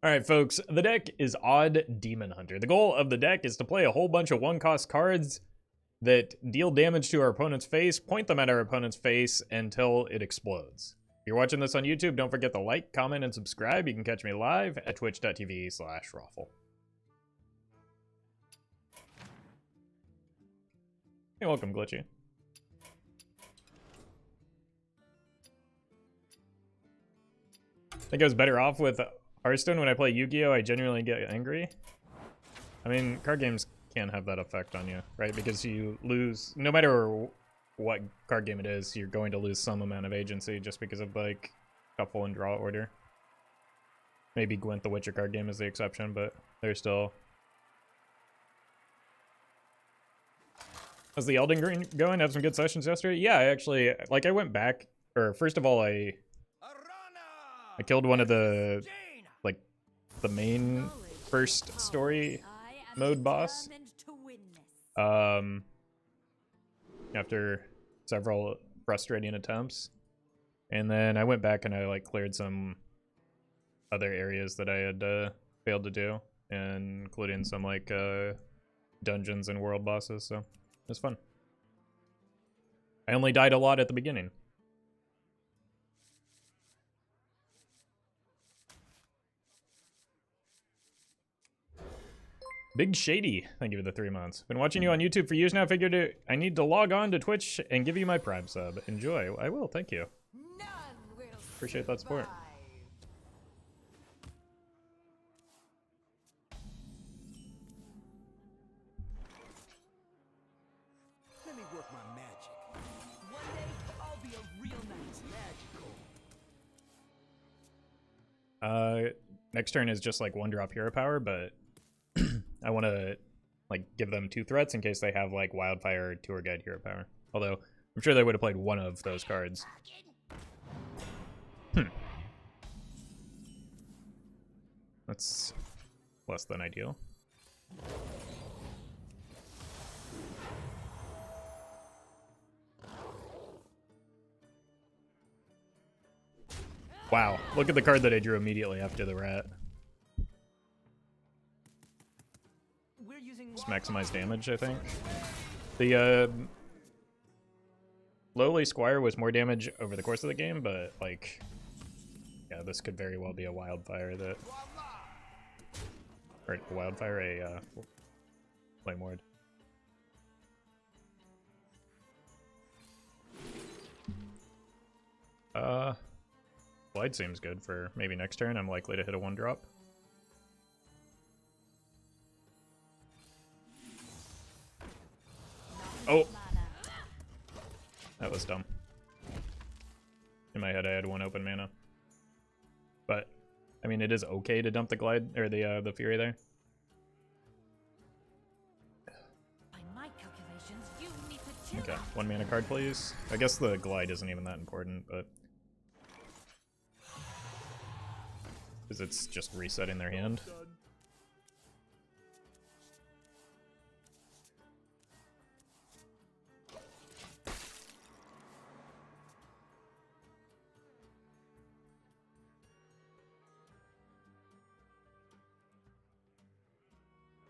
Alright folks, the deck is Odd Demon Hunter. The goal of the deck is to play a whole bunch of one-cost cards that deal damage to our opponent's face, point them at our opponent's face until it explodes. If you're watching this on YouTube, don't forget to like, comment, and subscribe. You can catch me live at twitch.tv/Roffle. Hey, welcome, Glitchy. I think I was better off with Hearthstone. When I play Yu-Gi-Oh, I genuinely get angry. I mean, card games can have that effect on you, right? Because you lose, no matter what card game it is, you're going to lose some amount of agency just because of, like, shuffle and draw order. Maybe Gwent the Witcher card game is the exception, but they're still... How's the Elden Ring going? Have some good sessions yesterday? Yeah, I actually, like, I went back, or first of all, I killed one of the, like, the main first story mode boss. After several frustrating attempts. And then I went back and I, like, cleared some other areas that I had failed to do, including some, like, dungeons and world bosses, so it was fun. I only died a lot at the beginning. Big Shady, thank you for the 3 months. Been watching you on YouTube for years now. Figured I need to log on to Twitch and give you my Prime sub. Enjoy. I will, thank you. Appreciate that support. Let me work my magic. One day I'll be a real nice magical. Next turn is just like 1-drop hero power, but I want to, like, give them 2 threats in case they have, like, Wildfire or Tour Guide hero power. Although, I'm sure they would have played one of those cards. That's less than ideal. Wow, look at the card that I drew immediately after the rat. Just maximize damage, I think. The lowly Squire was more damage over the course of the game, but, like, yeah, this could very well be a Wildfire that... Or a Wildfire, a Flame Ward. Glide seems good for maybe next turn. I'm likely to hit a 1-drop. Oh! That was dumb. In my head I had 1 open mana. But, I mean, it is okay to dump the Glide, or the Fury there. Okay, 1 mana card please. I guess the Glide isn't even that important, but... Because it's just resetting their hand.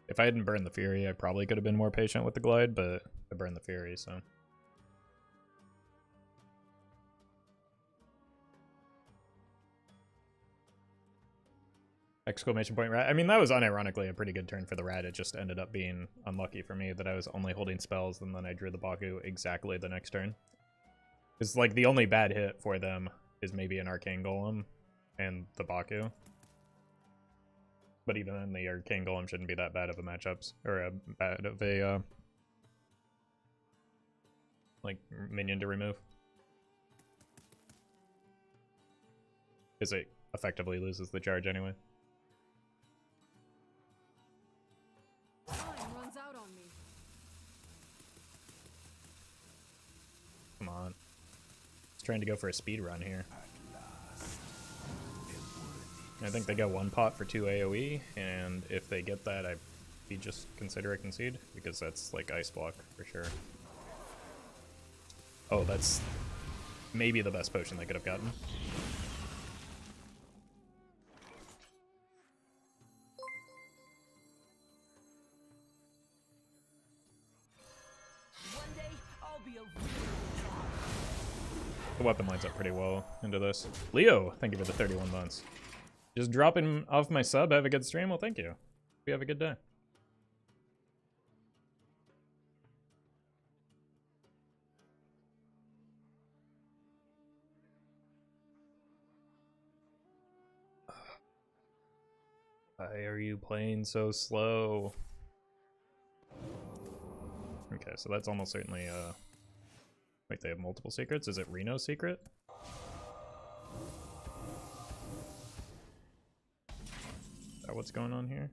If I hadn't burned the Fury, I probably could have been more patient with the Glide, but I burned the Fury, so... Exclamation point rat. I mean, that was unironically a pretty good turn for the rat. It just ended up being unlucky for me that I was only holding spells, and then I drew the Baku exactly the next turn. It's like the only bad hit for them is maybe an Arcane Golem and the Baku. But even then, the Arcane Golem shouldn't be that bad of a matchups, or a bad of a, like, minion to remove. Because it effectively loses the charge anyway. Come on. He's trying to go for a speed run here. I think they got 1 pot for 2 AoE, and if they get that, I'd just consider a concede, because that's like ice block for sure. Oh, that's maybe the best potion they could have gotten. The weapon lines up pretty well into this. Leo, thank you for the 31 months. Just dropping off my sub. Have a good stream. Well, thank you. You have a good day. Why are you playing so slow? Okay, so that's almost certainly wait, they have multiple secrets? Is it Reno's secret? Is that what's going on here?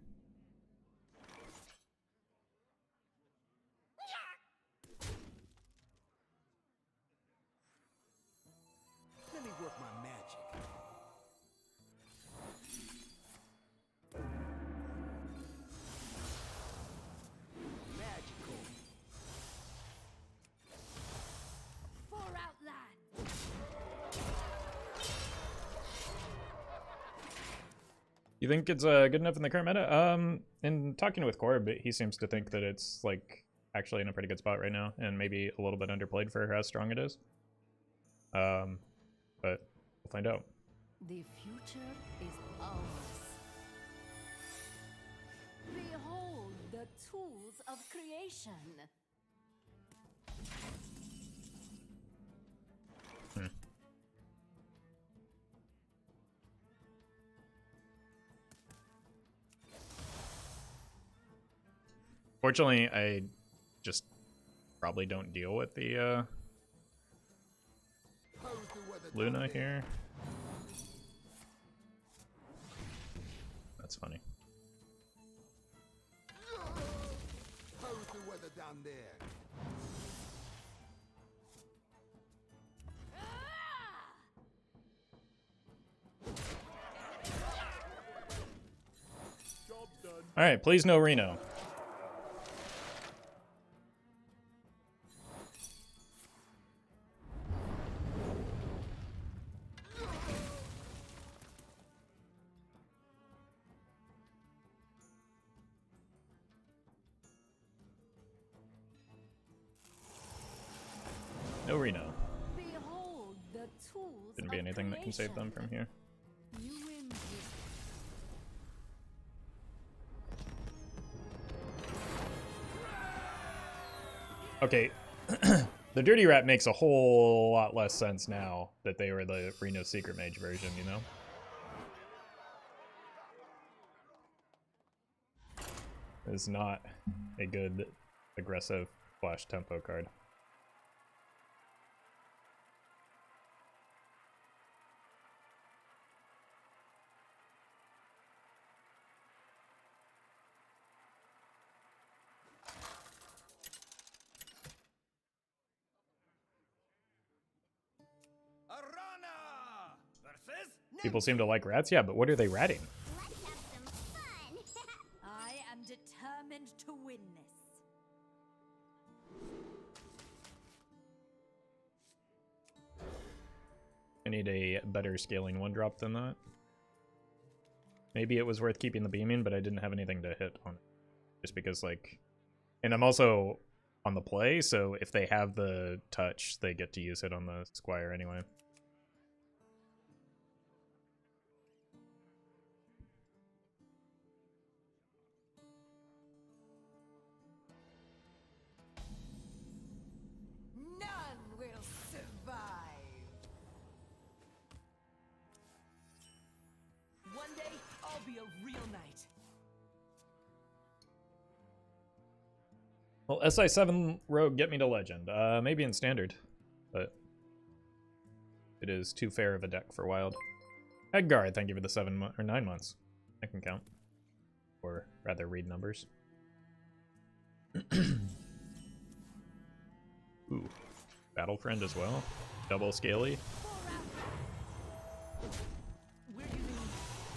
Let me work my magic. Magical. For Outland. You think it's good enough in the current meta? In talking with Corb, he seems to think that it's like actually in a pretty good spot right now, and maybe a little bit underplayed for how strong it is. But we'll find out. The future is ours. Behold the tools of creation. Fortunately, I just probably don't deal with the How's the weather down Luna there? here. That's funny. How's the weather down there? Job done. Alright, please no Reno. No Reno. Behold the tools Shouldn't be of anything that can save them from here. You Okay, the Dirty Rat makes a whole lot less sense now that they were the Reno Secret Mage version, you know? Is not a good aggressive flash tempo card. Arana versus People seem to like rats, yeah, but what are they ratting? Let's have some fun. I am determined to win this. I need a better scaling one drop than that. Maybe it was worth keeping the beaming, but I didn't have anything to hit on it. Just because, like... And I'm also on the play, so if they have the touch, they get to use it on the Squire anyway. None will survive. One day, I'll be a real knight. Well, SI7 Rogue get me to Legend. Maybe in Standard, but it is too fair of a deck for Wild. Edgar, thank you for the 9 months. I can count. Or rather read numbers. Ooh. Battlefriend as well. Double Scaly. Where do you mean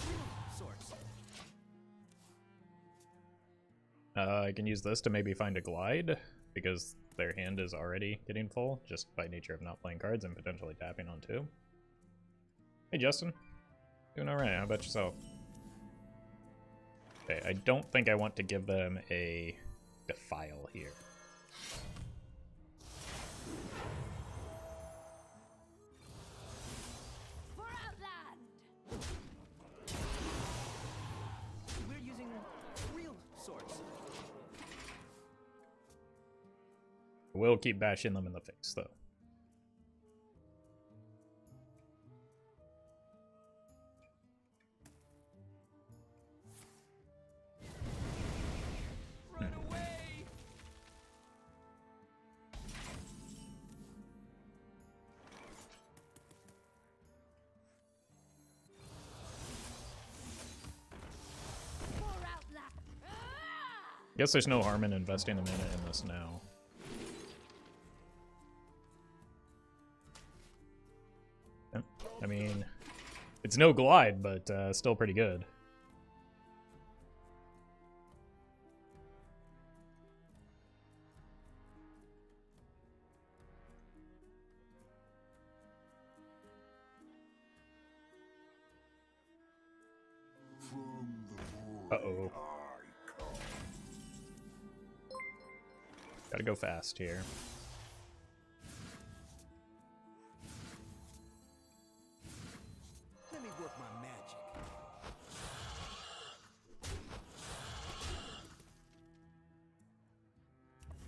real sorts? I can use this to maybe find a glide, because their hand is already getting full, just by nature of not playing cards and potentially tapping on two. Hey Justin. Doing alright, how about yourself? Okay, I don't think I want to give them a Defile here. We'll keep bashing them in the face, though. Run away! Pour out Guess there's no harm in investing a mana in this now. Yeah, I mean, it's no glide, but still pretty good. Uh-oh. Gotta go fast here. Let me work my magic.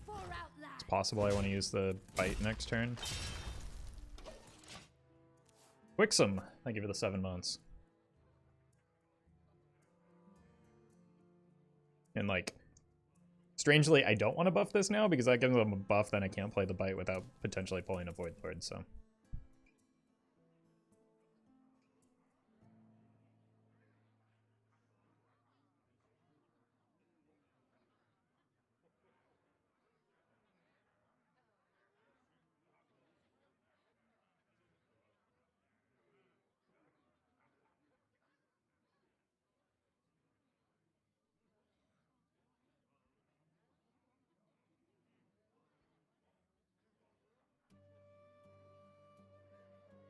pour out It's possible I want to use the bite next turn. Wixom, thank you for the 7 months. And like, strangely, I don't want to buff this now because that gives them a buff, then I can't play the bite without potentially pulling a Void Lord, so.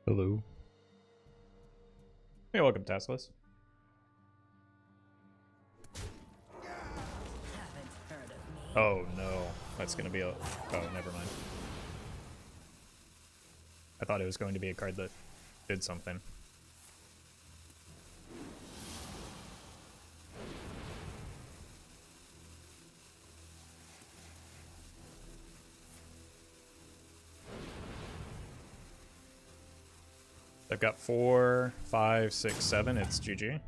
Hello. Hey, welcome, Tassless. Oh no, that's gonna be a. Oh, never mind. I thought it was going to be a card that did something. I've got 4, 5, 6, 7. It's GG.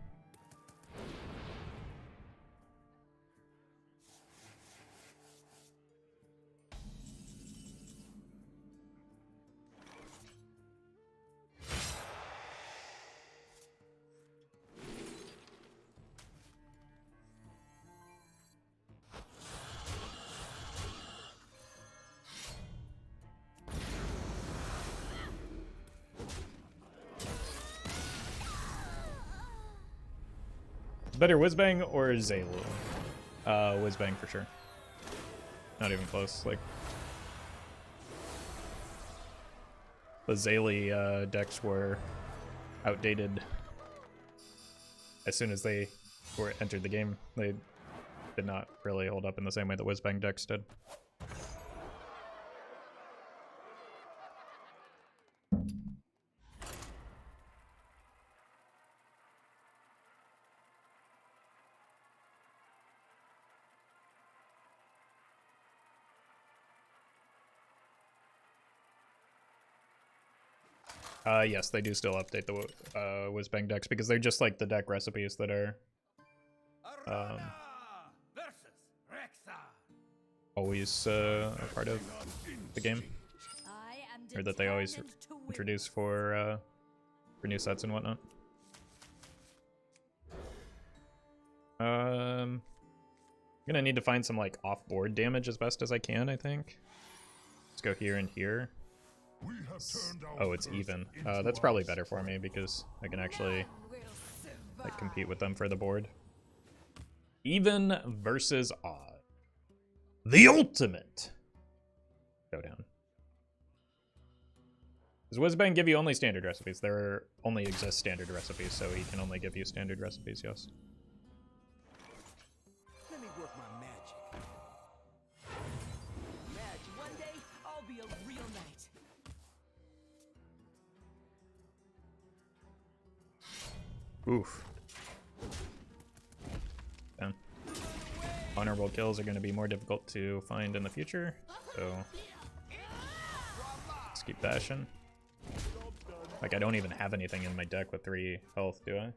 Better Whizbang or Zalu? Whizbang for sure. Not even close. Like, the Zayli decks were outdated as soon as they entered the game. They did not really hold up in the same way that Whizbang decks did. Yes, they do still update the Whizbang decks because they're just like the deck recipes that are Versus Rexa. always a part of the game, I am or that they always determined to win. introduce for new sets and whatnot. I'm gonna need to find some like off-board damage as best as I can, I think. Let's go here and here. Oh, it's even. That's probably better for me because I can actually like compete with them for the board. Even versus odd. The ultimate showdown. Does Whizbang give you only standard recipes? There only exist standard recipes, so he can only give you standard recipes, yes. Let me work my magic. Magic. One day, I'll be a real knight. Oof. Down. Honorable kills are going to be more difficult to find in the future, so Keep bashing. Like, I don't even have anything in my deck with 3 health, do I?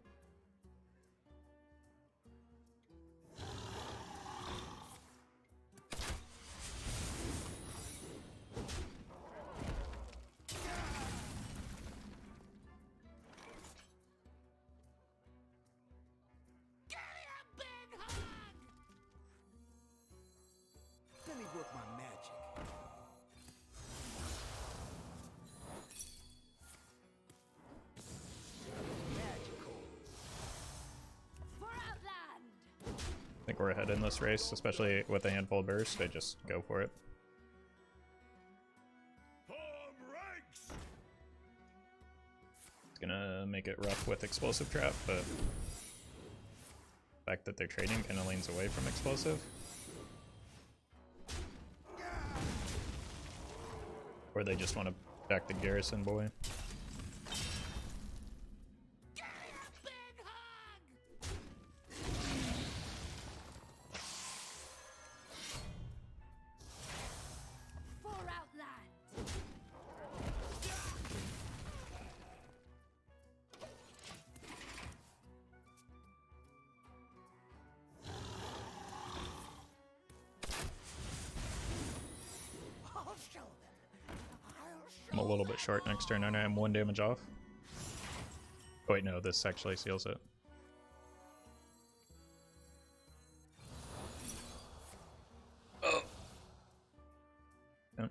Let me work my magic. Magical. For Outland! I think we're ahead in this race, especially with a handful burst. I just go for it. It's gonna make it rough with explosive trap, but the fact that they're trading kind of leans away from explosive. Or they just want to back the garrison boy. For Outland! I'll show them. I'm a little bit short next turn, and I'm 1 damage off. Oh wait, no, this actually seals it. Oh. Yep.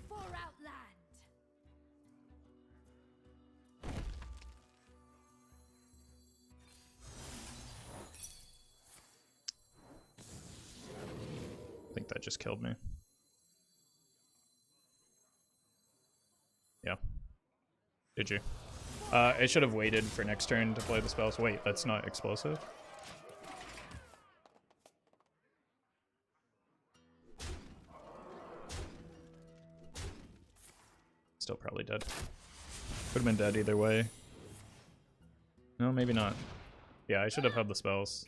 For Outland! I think that just killed me. Yeah. Did you? I should have waited for next turn to play the spells. Wait, that's not explosive? Still probably dead. Could have been dead either way. No, maybe not. Yeah, I should have had the spells.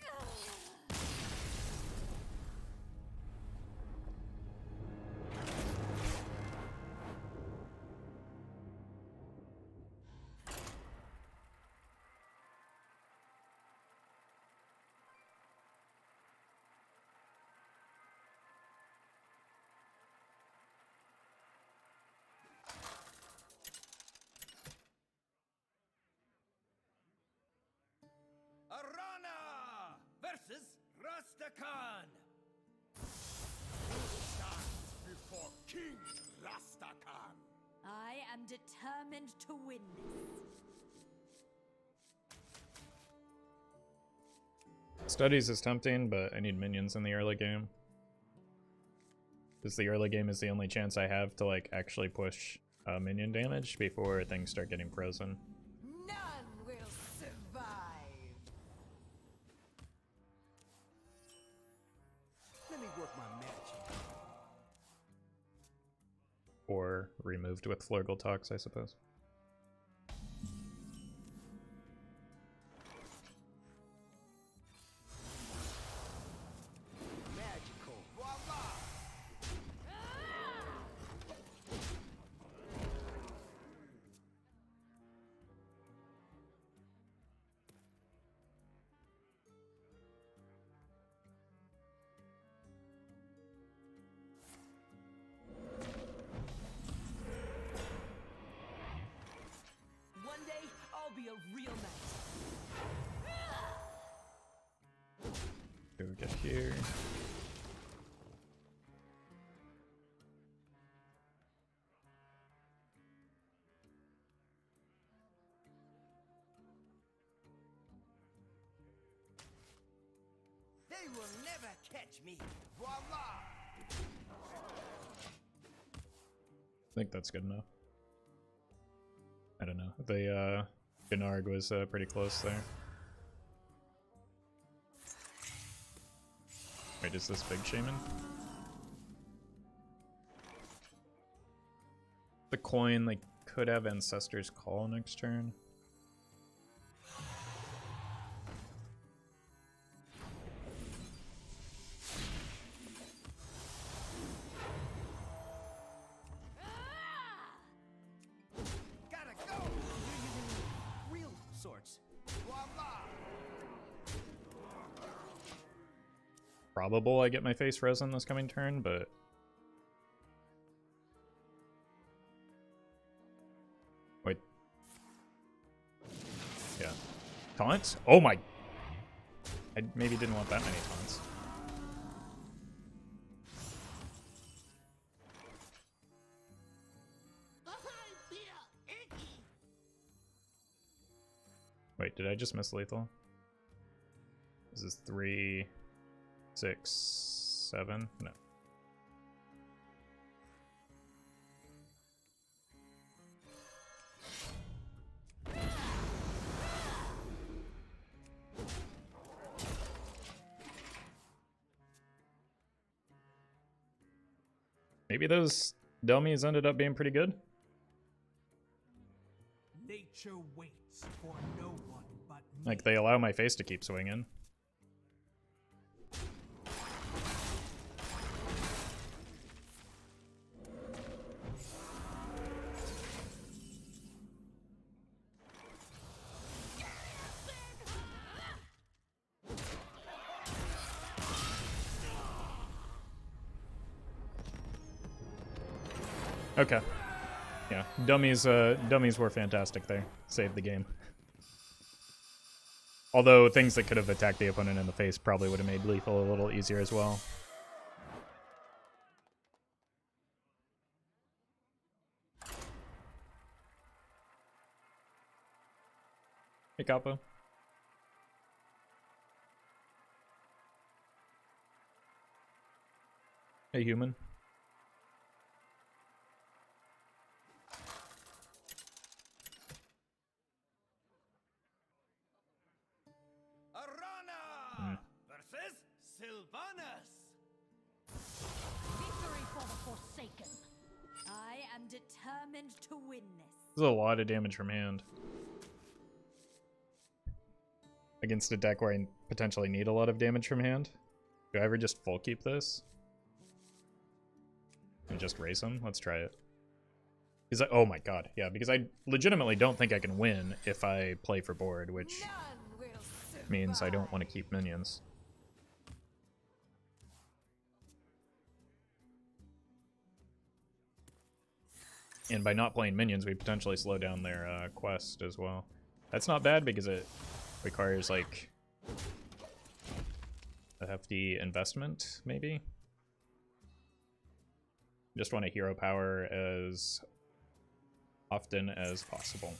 Arana versus Rastakhan. Who stands before King Rastakhan? I am determined to win this. Studies is tempting, but I need minions in the early game. Because the early game is the only chance I have to like actually push minion damage before things start getting frozen. None will survive! Let me work my magic. Or removed with Flurgle Tox, I suppose. Magical. Voila! One day, I'll be a real knight. Go get here. They will never catch me. Voila! I think that's good enough. I don't know. The Gnarg was pretty close there. Wait, is this big shaman? The coin, they could have Ancestor's Call next turn. Gotta go! Real sorts. Blah blah. Probable I get my face frozen this coming turn, but wait. Yeah. Taunts? Oh my. I maybe didn't want that many taunts. Wait, did I just miss lethal? This is 3, 6, 7? No. Maybe those dummies ended up being pretty good. Nature waits for no one but me. Like, they allow my face to keep swinging. Okay. Yeah, dummies were fantastic there. Saved the game. Although things that could have attacked the opponent in the face probably would have made lethal a little easier as well. Hey, Capo. Hey, human. Arana versus Sylvanas. Victory for the Forsaken. I am determined to win this. This is a lot of damage from hand. Against a deck where I potentially need a lot of damage from hand. Do I ever just full keep this? And just race him? Let's try it. Is that, oh my god, yeah, because I legitimately don't think I can win if I play for board, which None will survive. means I don't want to keep minions. And by not playing minions, we potentially slow down their quest as well. That's not bad because it requires, like, a hefty investment, maybe? Just want to hero power as often as possible.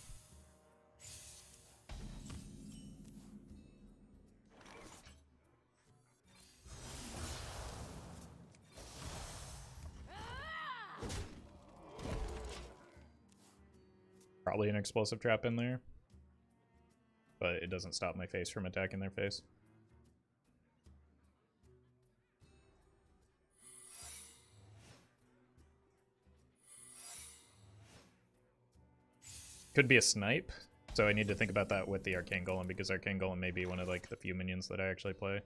Probably an explosive trap in there, but it doesn't stop my face from attacking their face. Could be a snipe, so I need to think about that with the Arcane Golem, because Arcane Golem may be one of, like, the few minions that I actually play.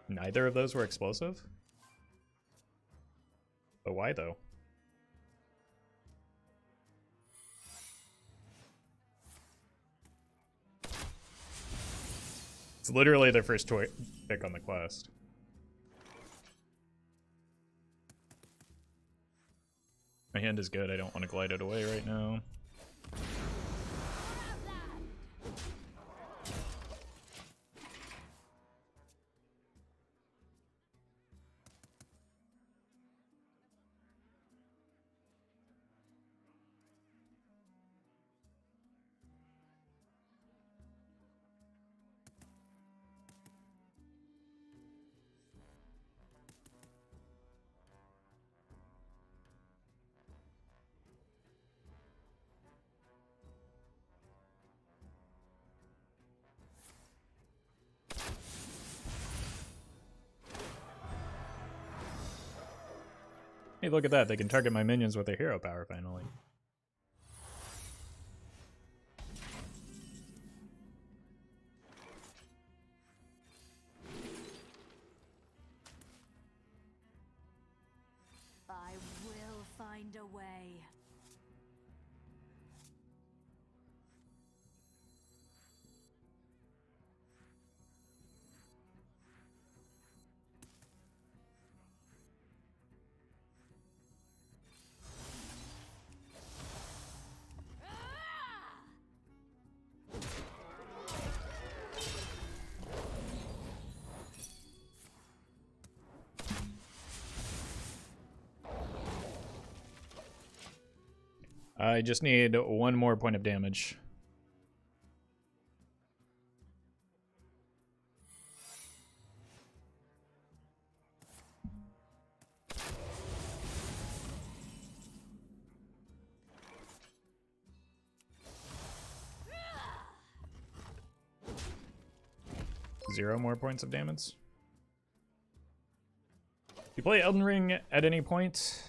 Neither of those were explosive? But why, though? It's literally their first pick on the quest. My hand is good, I don't want to glide it away right now. Hey, look at that. They can target my minions with their hero power finally. I will find a way. I just need one more point of damage. Zero more points of damage. You play Elden Ring at any point?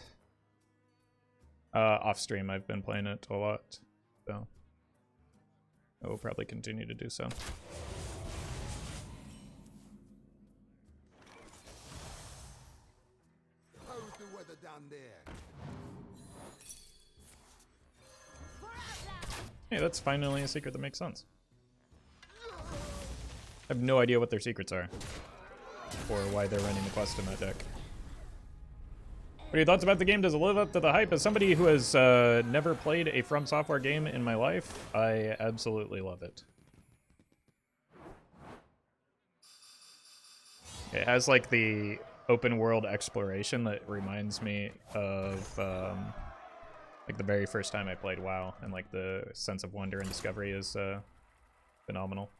Off stream, I've been playing it a lot, so I will probably continue to do so. How's the weather down there? Hey, that's finally a secret that makes sense. I have no idea what their secrets are, or why they're running the quest in that deck. What are your thoughts about the game? Does it live up to the hype? As somebody who has never played a From Software game in my life, I absolutely love it. It has like the open world exploration that reminds me of like the very first time I played WoW, and like the sense of wonder and discovery is phenomenal.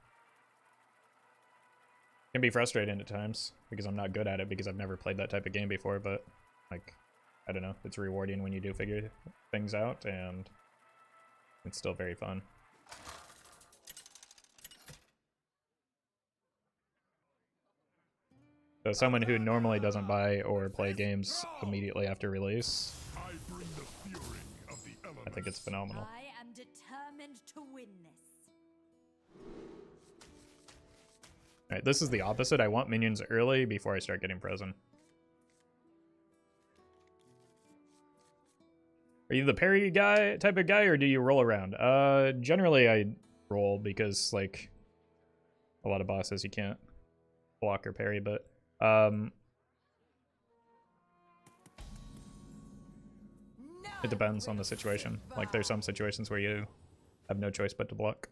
Can be frustrating at times because I'm not good at it because I've never played that type of game before, but like, I don't know, it's rewarding when you do figure things out, and it's still very fun. So someone who normally doesn't buy or play games immediately after release, I think it's phenomenal. I am determined to win this. Alright, this is the opposite. I want minions early before I start getting frozen. Are you the parry guy type of guy, or do you roll around? Generally I roll because like a lot of bosses you can't block or parry, but it depends on the situation. Like there's some situations where you have no choice but to block.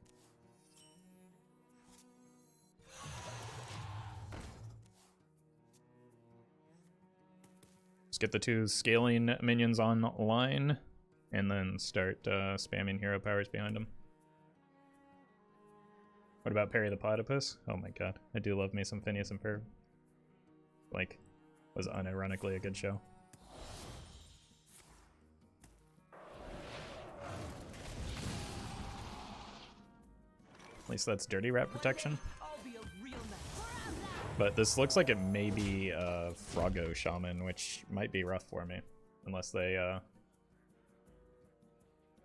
Just get the two scaling minions online, and then start spamming hero powers behind them. What about Perry the Platypus? Oh my god, I do love me some Phineas and Ferb. Like, was unironically a good show. At least that's dirty rat protection. But this looks like it may be a Froggo Shaman, which might be rough for me. Unless they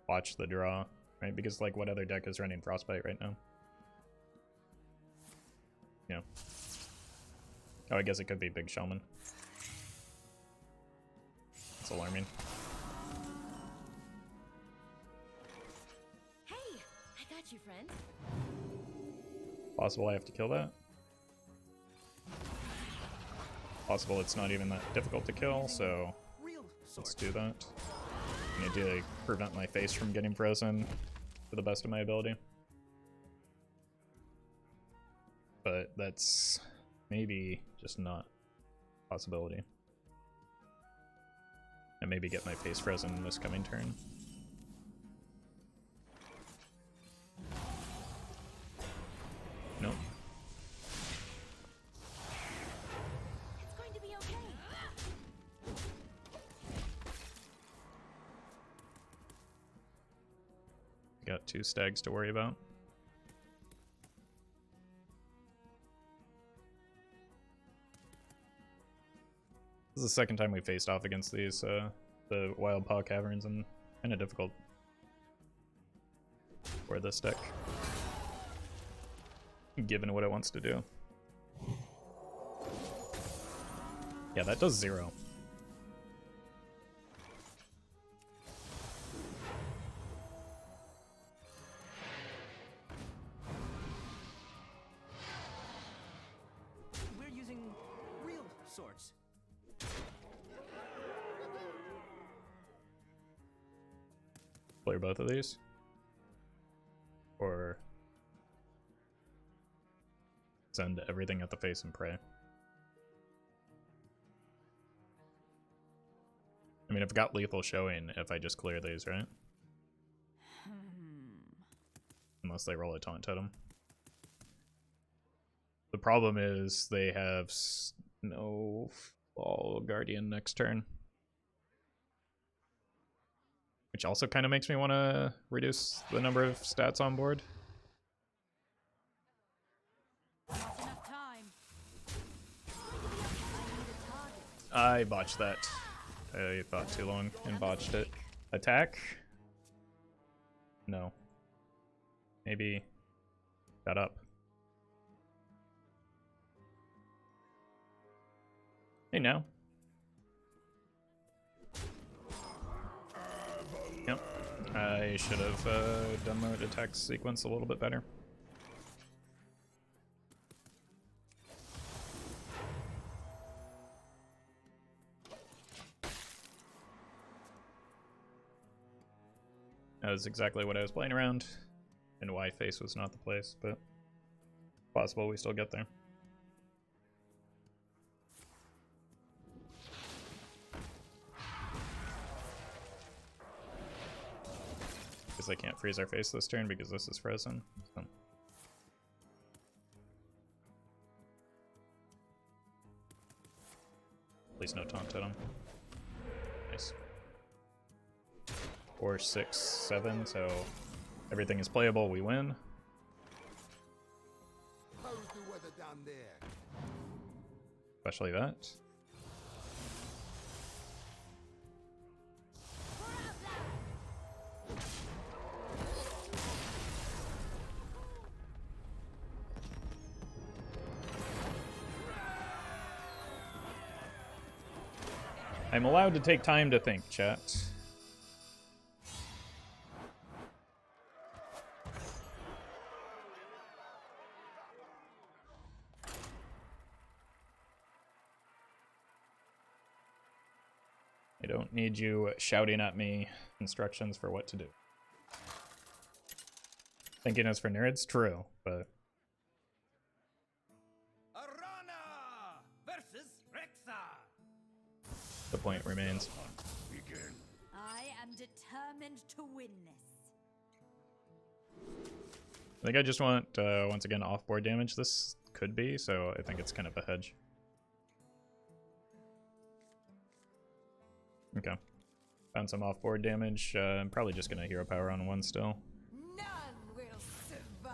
watch the draw, right? Because like what other deck is running Frostbite right now? Yeah. Oh, I guess it could be Big Shaman. It's alarming. Hey, I got you, friend. Possible I have to kill that. Possible it's not even that difficult to kill, so let's do that. I need to prevent my face from getting frozen to the best of my ability. But that's maybe just not a possibility. And maybe get my face frozen this coming turn. Nope. It's going to be okay. Got two stags to worry about. This is the second time we faced off against these, the Wild Paw Caverns, and kind of difficult for this deck, given what it wants to do. Yeah, that does 0. We're using real swords. Clear both of these? Or send everything at the face and pray? I mean, I've got lethal showing if I just clear these, right? Unless they roll a taunt totem. The problem is they have no Fall Guardian next turn. Which also kind of makes me want to reduce the number of stats on board. Not enough time. I botched that. I thought too long and botched it. Attack? No. Maybe shut up. Hey now. Yep. I should have done the attack sequence a little bit better. That was exactly what I was playing around, and why face was not the place, but possible we still get there. Because I can't freeze our face this turn because this is frozen. So. At least no taunt totem. Nice. 4, 6, 7, so everything is playable, we win. How's the weather down there? Especially that. I'm allowed to take time to think, chat. I don't need you shouting at me instructions for what to do. Thinking is for nerds? True, but... Arana versus Rexa. the point remains. I am determined to win this. I think I just want, once again, off-board damage this could be, so I think it's kind of a hedge. Okay. Found some off-board damage. I'm probably just going to hero power on one still. None will survive.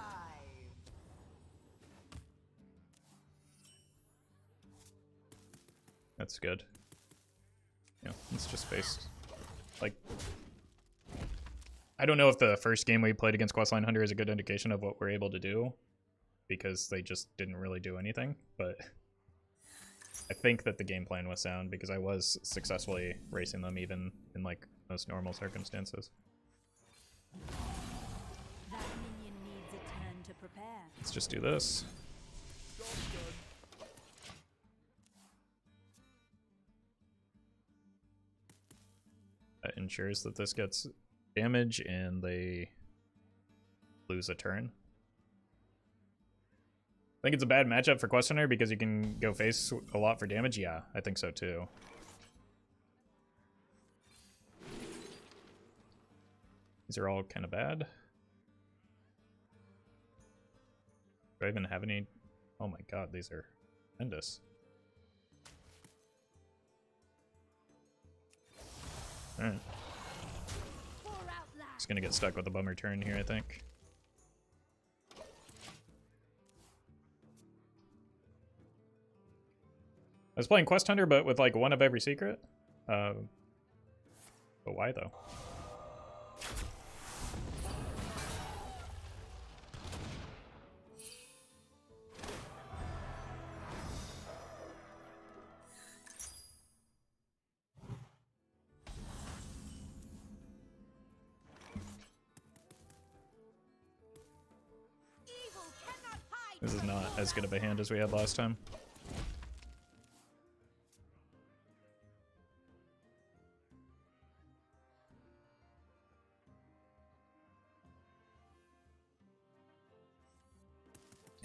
That's good. Yeah, it's just face. Like, I don't know if the first game we played against Questline Hunter is a good indication of what we're able to do, because they just didn't really do anything, but I think that the game plan was sound because I was successfully racing them even in like most normal circumstances. That minion needs a turn to prepare. Let's just do this. That ensures that this gets damage and they lose a turn. I think it's a bad matchup for Questioner because you can go face a lot for damage. Yeah, I think so too. These are all kind of bad. Do I even have any? Oh my god, these are horrendous. Alright. Just gonna get stuck with a bummer turn here, I think. I was playing Quest Hunter, but with like one of every secret. But why though? Evil cannot hide. This is not as good of a hand as we had last time.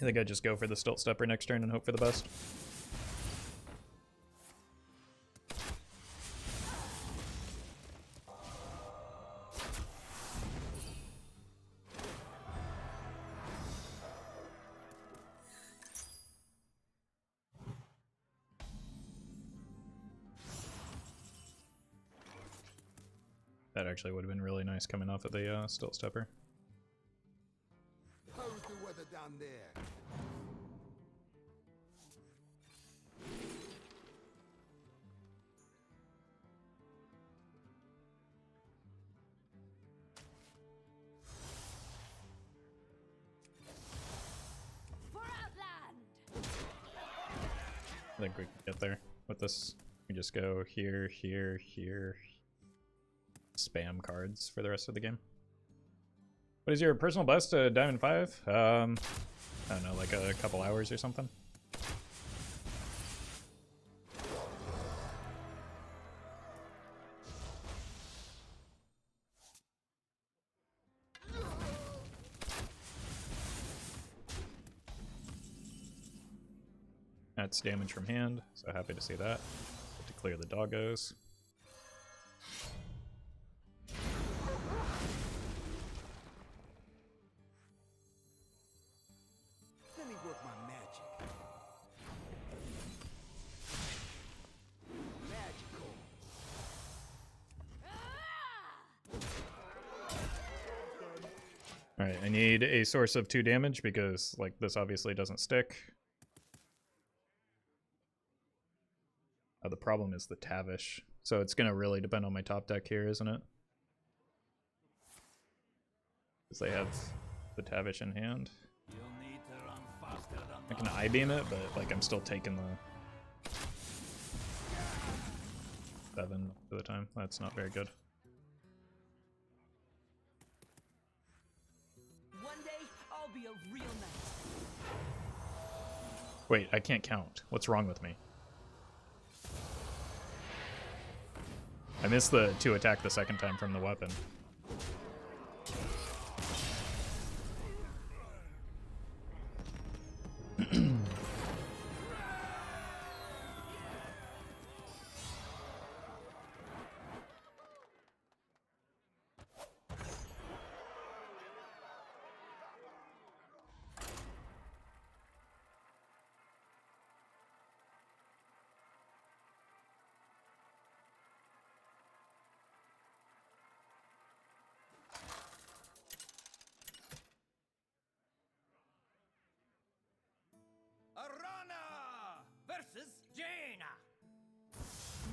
I think I just go for the Stiltstepper next turn and hope for the best. That actually would have been really nice coming off of the Stiltstepper. How's the weather down there? For Outland! I think we can get there with this. We just go here, here, here. Spam cards for the rest of the game. What is your personal best to Diamond 5? I don't know, like a couple hours or something. That's damage from hand, so happy to see that. Get to clear the doggos. Let me work my magic. Magical. Alright, I need a source of 2 damage because, like, this obviously doesn't stick. The problem is the Tavish, so it's gonna really depend on my top deck here, isn't it? Because they have the Tavish in hand. I can I-beam it, but like I'm still taking the 7 for the time. That's not very good. One day, I'll be a real knight. Wait, I can't count. What's wrong with me? I missed the 2 attack the second time from the weapon. Arana versus Jaina.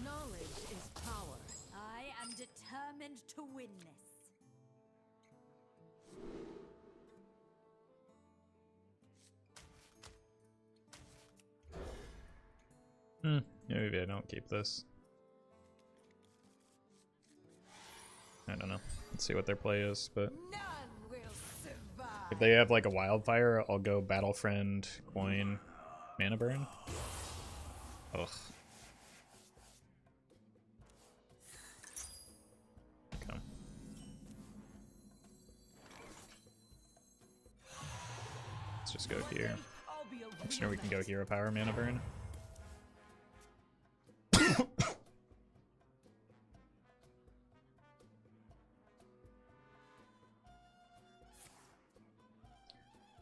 Knowledge is power. I am determined to win this. Maybe I don't keep this. I don't know. Let's see what their play is, but None will survive. if they have like a wildfire, I'll go Battlefriend, Coin, Mana Burn. Ugh. Okay. Let's just go here. I'll be a Next real turn we can go knight. Hero Power, Mana Burn.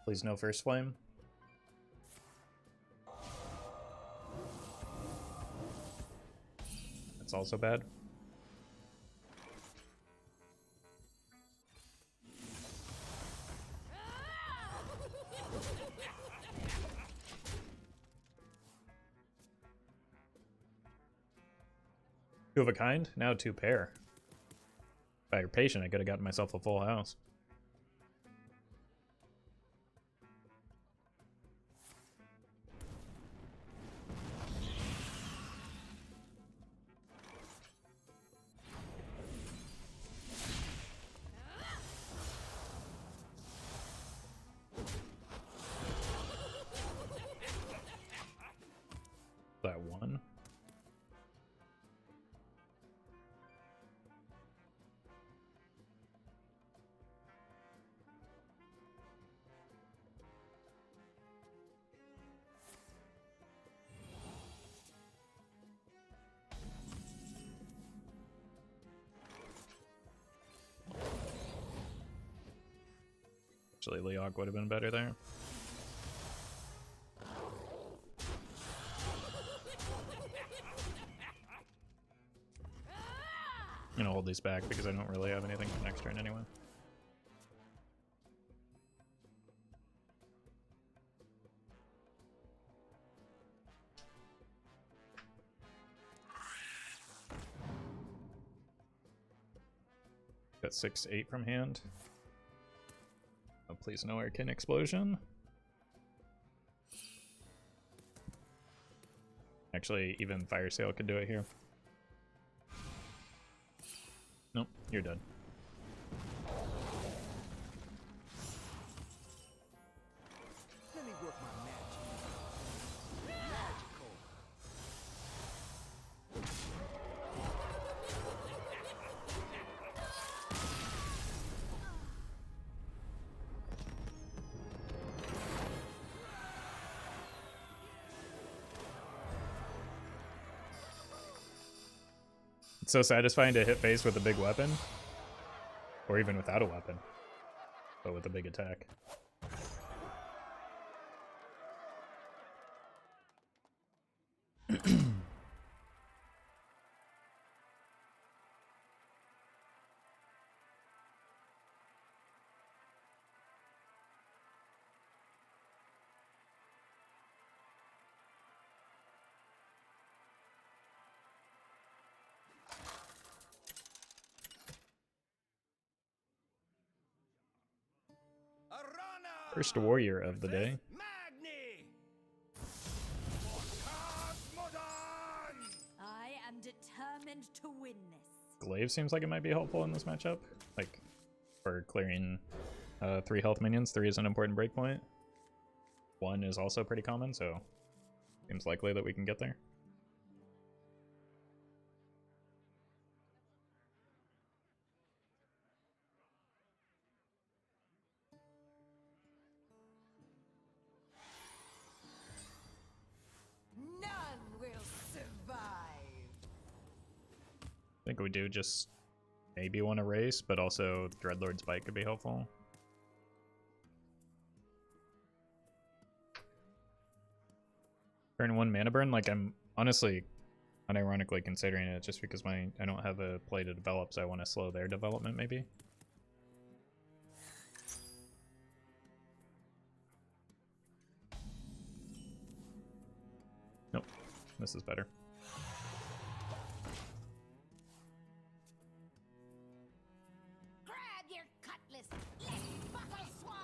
Please no First Flame. That's also bad. Two of a kind, now two pair. If I were patient, I could have gotten myself a full house. That one. Actually, Leog would have been better there. I'm gonna hold these back because I don't really have anything for next turn anyway. Got 6-8 from hand. Oh, please no Arcane Explosion. Actually, even Fire Sale could do it here. Nope, you're dead. Let me work my magic. Magical. It's so satisfying to hit face with a big weapon. Or even without a weapon. But with a big attack. Arana! First warrior of the day. Magni! I am determined to win this. Glaive seems like it might be helpful in this matchup. Like, for clearing 3 health minions. 3 is an important breakpoint. 1 is also pretty common, so seems likely that we can get there. None will survive. I think we do just maybe want to race, but also Dreadlord's Bite could be helpful. Turn 1 mana burn, like I'm honestly unironically considering it just because I don't have a play to develop, so I want to slow their development maybe. Nope, this is better. Grab your cutlass. Let's buckle sword.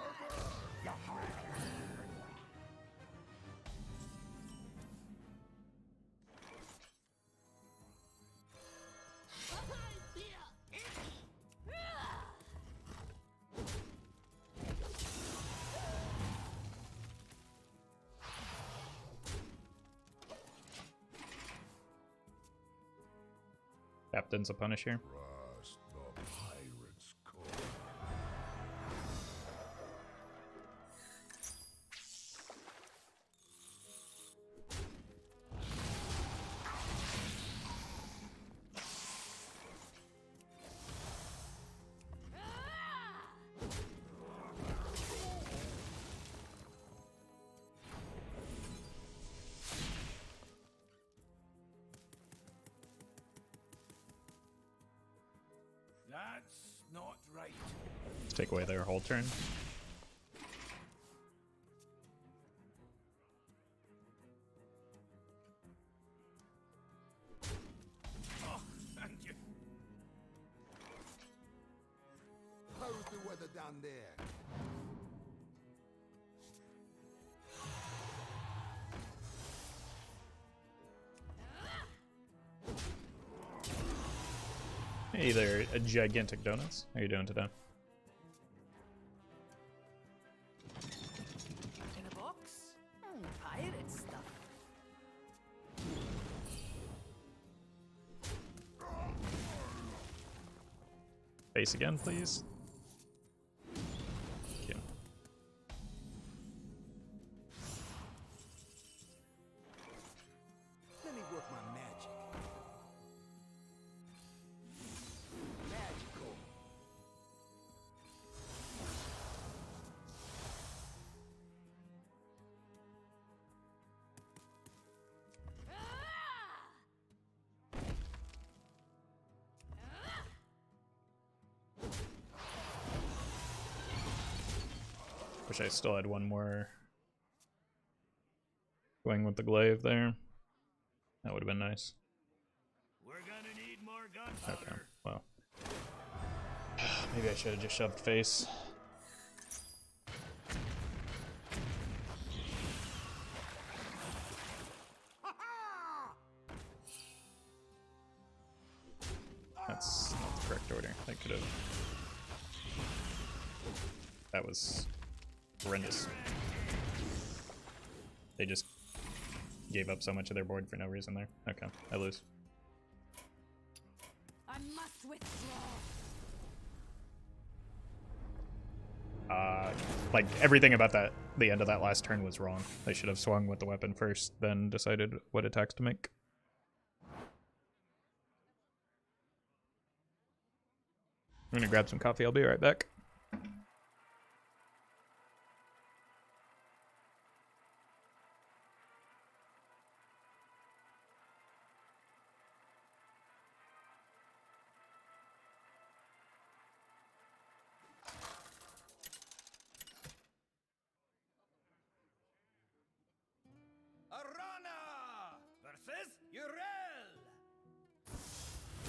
Captain's a punish here. Trust the pirate's code. That's not right. Let's take away their whole turn. further down there. Hey there, a gigantic donuts. How you doing today? In a box? Pirate stuff. Face again, please. Thank you. Let me work my magic. Magical. Wish I still had one more going with the glaive there. That would have been nice. We're gonna need more Okay, gunpowder. well. Maybe I should have just shoved face. That's not the correct order. I could have. That was horrendous. They just gave up so much of their board for no reason there. Okay, I lose. I must withdraw. Like everything about that, the end of that last turn was wrong. They should have swung with the weapon first, then decided what attacks to make. I'm gonna grab some coffee. I'll be right back. Arana versus Urel.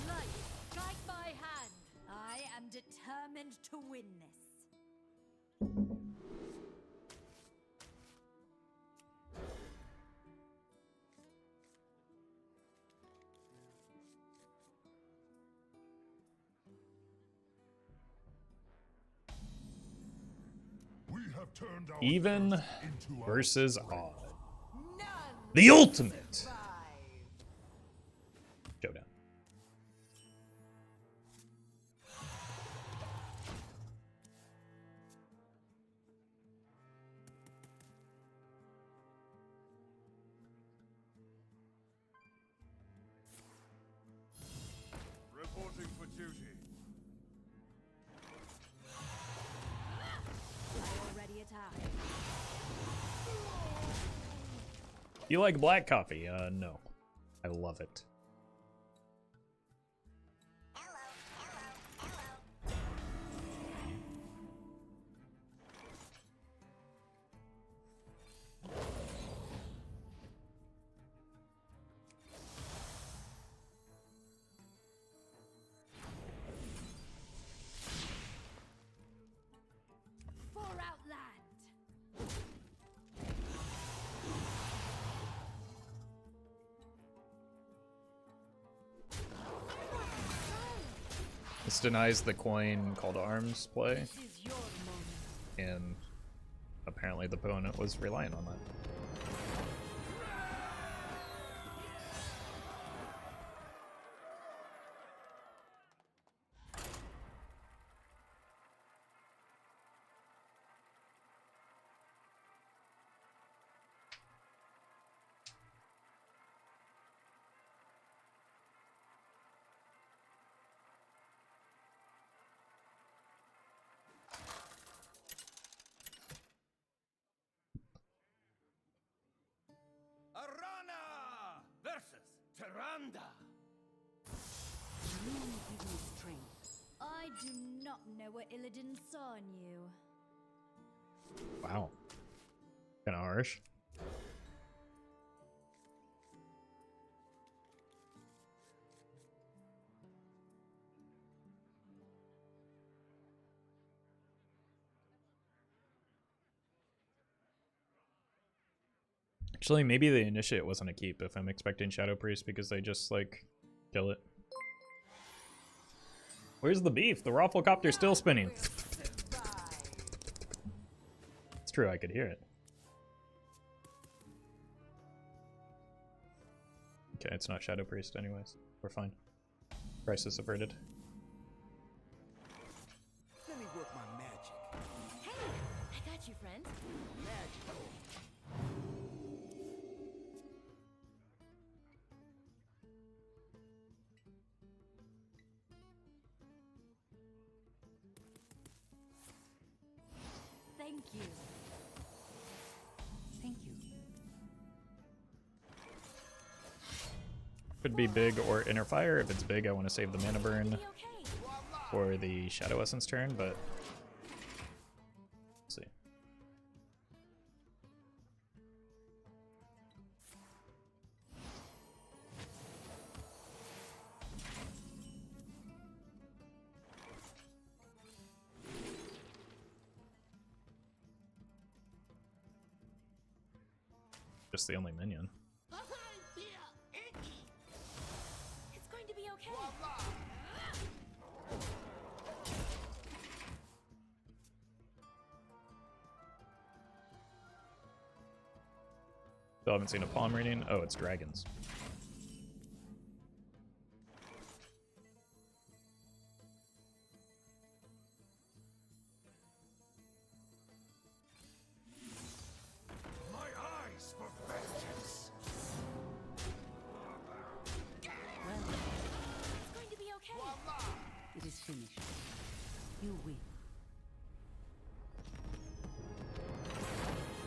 Light, guide my hand. I am determined to win this. We have turned our Even thirst into our versus strength. odd. None The ultimate survive. showdown. Reporting for duty. I already attack. You like black coffee? No. I love it. For Outland. This denies the coin call to arms play, This is your moment. and apparently the opponent was relying on that. Arana versus Tyrande. You give me strength. I do not know what Illidan saw in you. Wow. Kinda harsh. Actually, maybe the Initiate wasn't a keep if I'm expecting Shadow Priest because they just, like, kill it. Where's the beef? The Rofflecopter's still spinning. It's true, I could hear it. Okay, it's not Shadow Priest anyways. We're fine. Crisis averted. Let me work my magic. Hey, I got you, friend. Magical. Thank you. Thank you. Could be big or inner fire. If it's big, I want to save the mana burn Be okay. for the Shadow Essence turn, but let's see. Just the only minion. It's going to be okay. Still haven't seen a palm reading. Oh, it's dragons. My eyes for vengeance. It's going to be okay. It is finished. You win.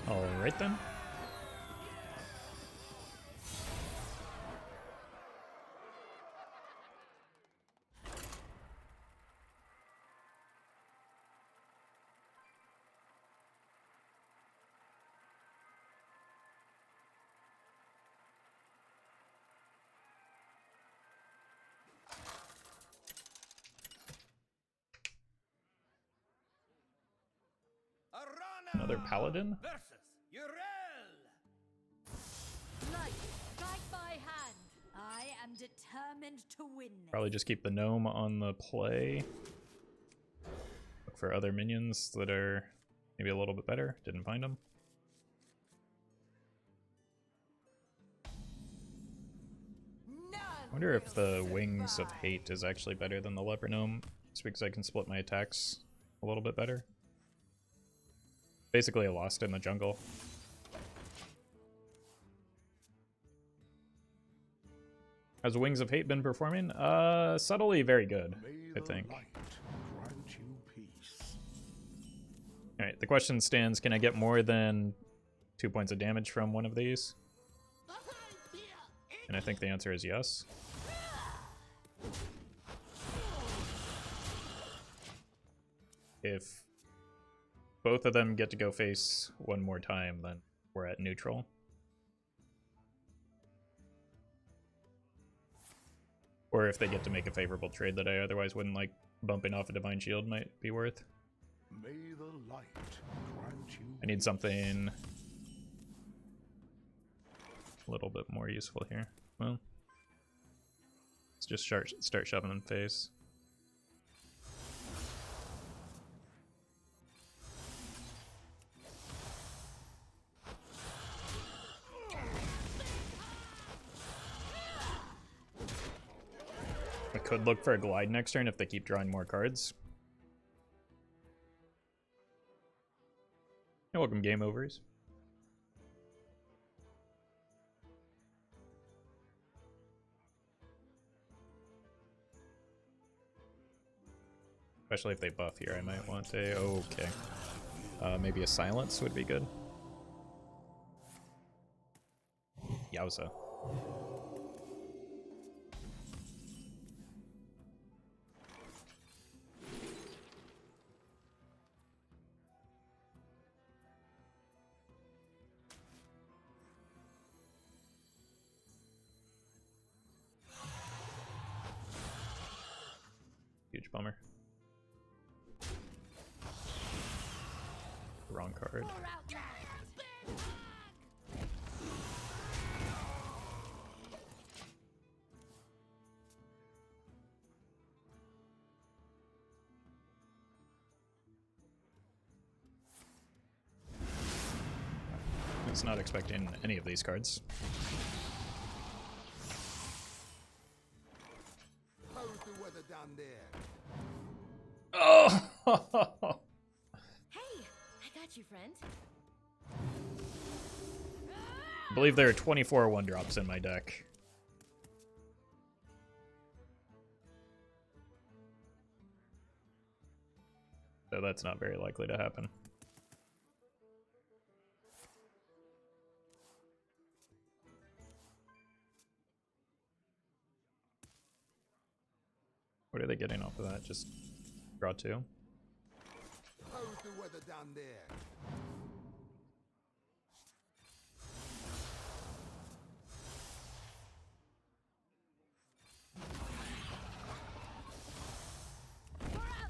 Alright then. Arana Another paladin? versus Urel. Light, strike by hand. I am determined to win this. Probably just keep the gnome on the play. Look for other minions that are maybe a little bit better. Didn't find them. I wonder if the Wings of Hate is actually better than the Leper Gnome, just because I can split my attacks a little bit better. Basically a Lost in the Jungle. Has Wings of Hate been performing? Subtly very good, I think. Alright, the question stands, can I get more than 2 points of damage from one of these? And I think the answer is yes. If both of them get to go face one more time, then we're at neutral. Or if they get to make a favorable trade that I otherwise wouldn't like, bumping off a Divine Shield might be worth. May the light grant you. I need something a little bit more useful here. Well, let's just start shoving in face. I could look for a glide next turn if they keep drawing more cards. You're welcome, game overs. Especially if they buff here, I might want a... okay. Maybe a silence would be good. Yowza. Huge bummer. Wrong card. Was not expecting any of these cards. How's the weather down there? Oh! Hey, I got you, friend. I believe there are 24 1-drops in my deck. So that's not very likely to happen. What are they getting off of that? Just draw 2? How's the weather down there?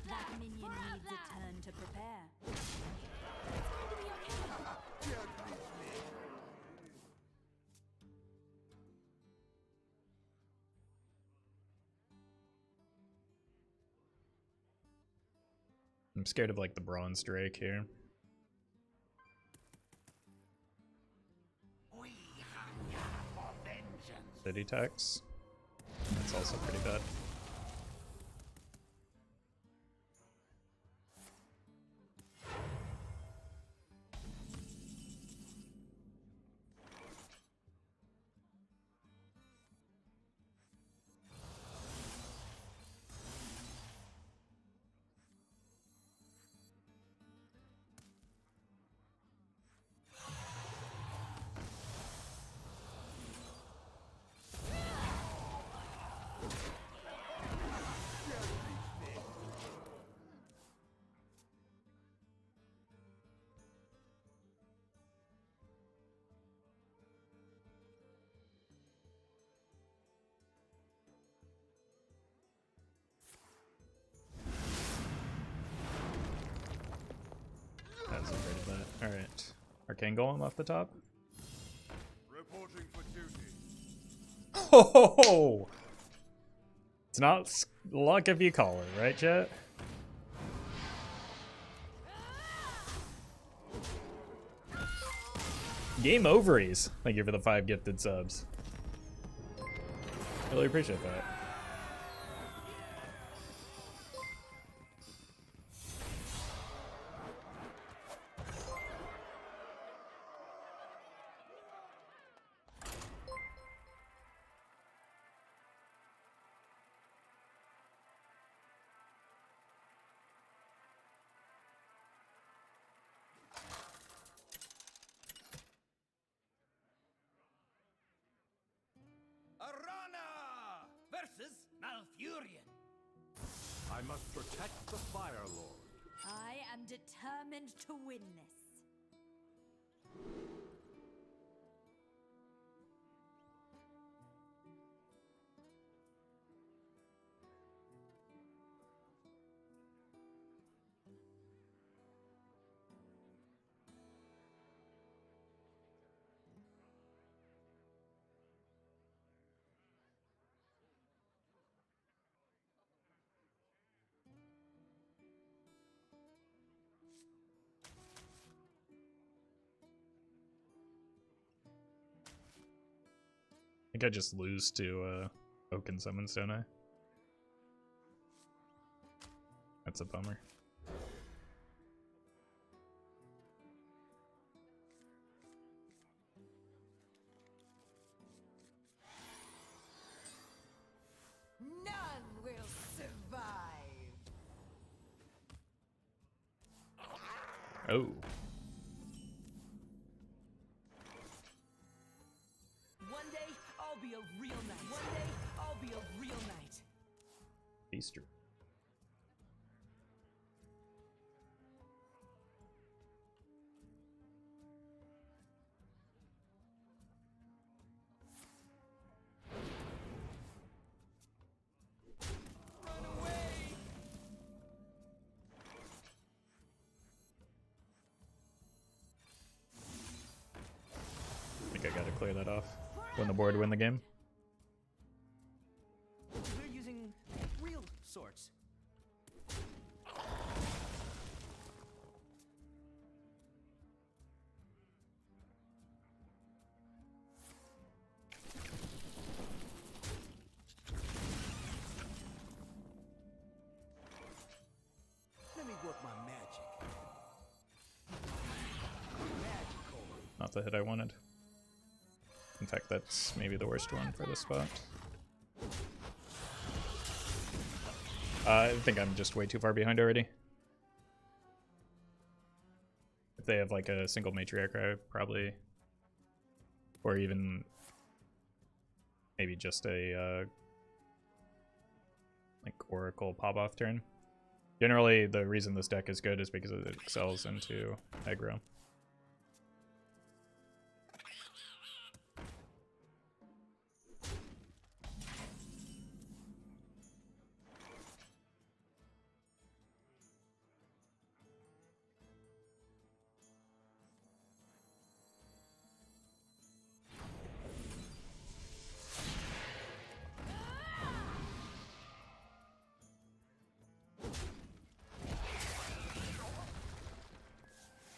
That minion needs a turn to prepare. It's going to be okay. Dear grief me. I'm scared of like the Bronze Drake here. We hunger for vengeance. City tax. That's also pretty bad. That's afraid of that. Alright. Arcane Golem off the top. Reporting for duty. Oh! It's not luck if you call it, right, chat? Game ovaries. Thank you for the 5 gifted subs. Really appreciate that. Arana versus Malfurion. I must protect the Fire Lord. I am determined to win this. I think I just lose to Oaken Summons, don't I? That's a bummer. None will survive. Oh. One day I'll be a real knight. One day I'll be a real knight. Easter. Run away! I think I gotta clear that off. Win the board, win the game. We're using real swords. the hit I wanted. In fact, that's maybe the worst one for this spot. I think I'm just way too far behind already. If they have like a single matriarch, I probably, or even maybe just a like Oracle pop-off turn. Generally, the reason this deck is good is because it excels into aggro.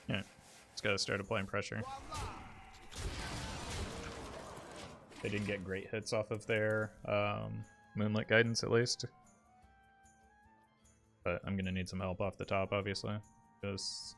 Yeah, just gotta start applying pressure. They didn't get great hits off of their Moonlit Guidance, at least. But I'm gonna need some help off the top, obviously, because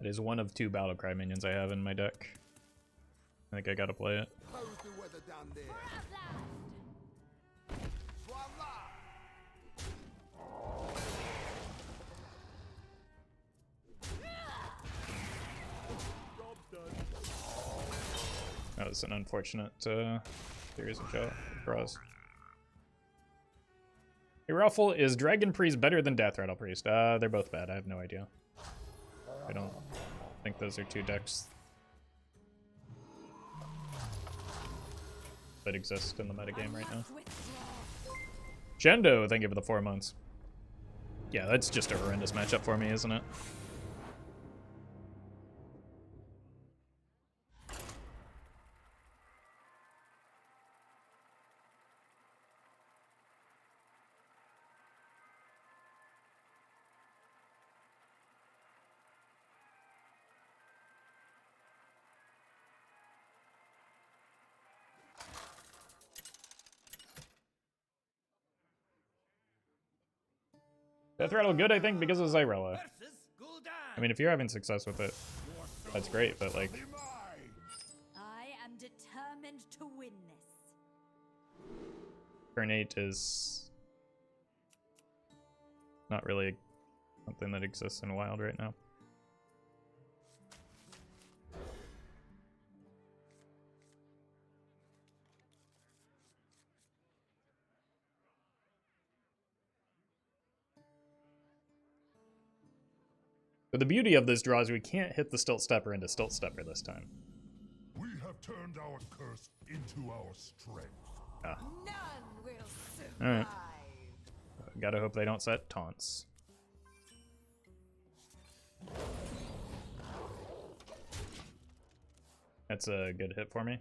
it is one of 2 Battlecry minions I have in my deck. I think I gotta play it. How's the weather down there? That was an unfortunate series of draws. Hey, Roffle, is Dragon Priest better than Death Rattle Priest? They're both bad. I have no idea. I don't think those are 2 decks that exist in the metagame right now. Jendo, thank you for the 4 months. Yeah, that's just a horrendous matchup for me, isn't it? Death Rattle good, I think, because of Zyrella. I mean, if you're having success with it, that's great, but like... I am determined to win this. Turn 8 is not really something that exists in Wild right now. But the beauty of this draw is we can't hit the Stiltstepper into Stiltstepper this time. We have turned our curse into our strength. Ah. None will survive. Alright. Gotta hope they don't set taunts. That's a good hit for me.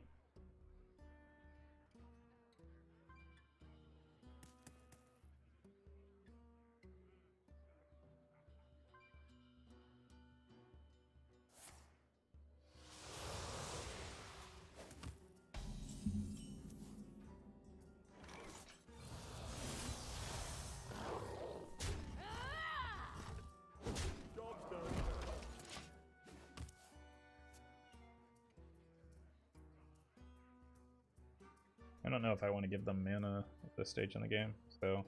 I don't know if I want to give them mana at this stage in the game, so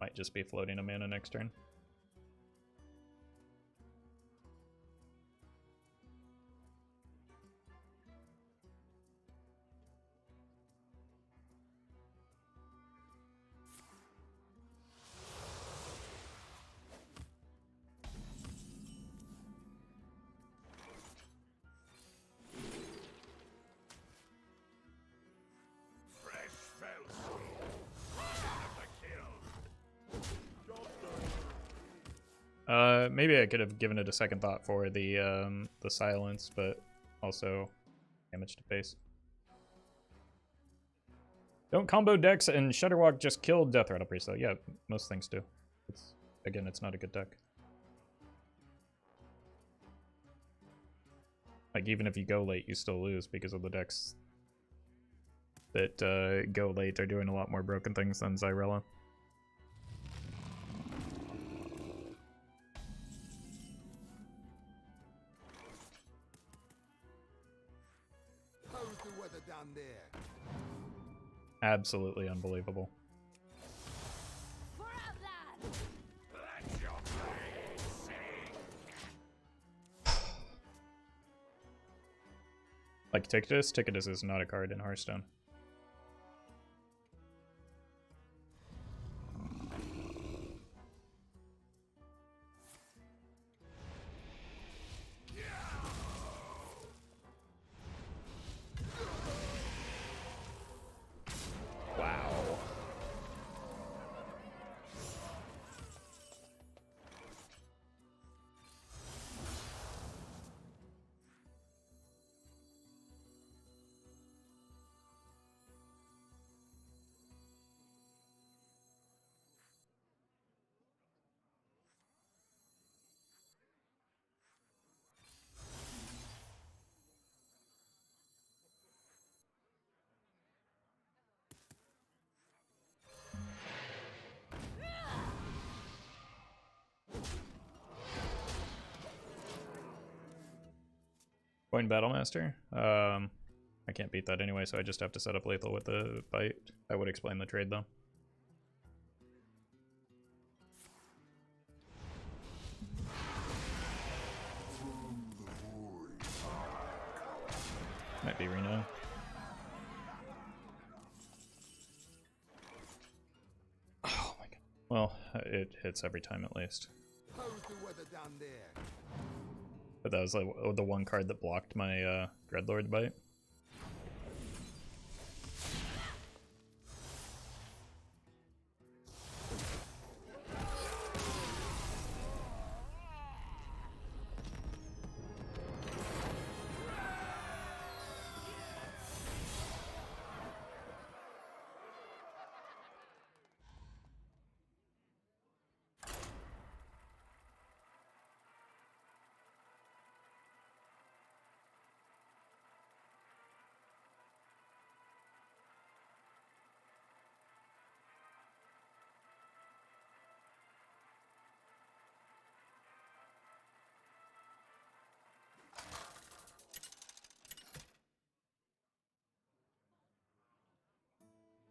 might just be floating a mana next turn. Maybe I could have given it a second thought for the silence, but also damage to face. Don't combo decks, and Shudderwalk just killed Death Rattle Priest, so yeah, most things do. It's again, it's not a good deck. Like, even if you go late, you still lose because of the decks that go late are doing a lot more broken things than Xyrella. How's the weather down there? Absolutely unbelievable. For Outland! Let your blade sing. Like Ticketus? Ticketus is not a card in Hearthstone. Wow. Point Battlemaster? I can't beat that anyway, so I just have to set up lethal with the bite. I would explain the trade though. Might be Reno. Oh my god. Well, it hits every time at least. How's the weather down there? But that was like the one card that blocked my Dreadlord bite.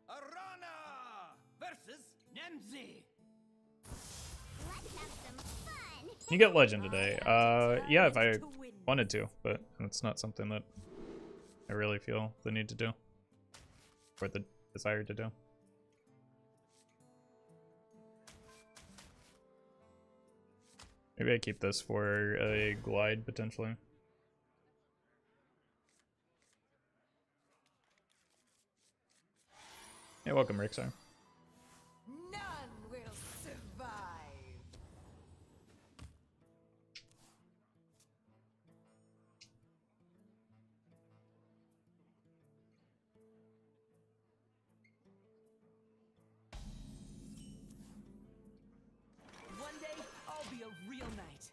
Arana versus Nemzi. Let's have some fun. You get Legend today. Yeah, if I wanted to, but it's not something that I really feel the need to do. Or the desire to do. Maybe I keep this for a glide, potentially. Hey, welcome, Rixar. None will survive. One day, I'll be a real knight.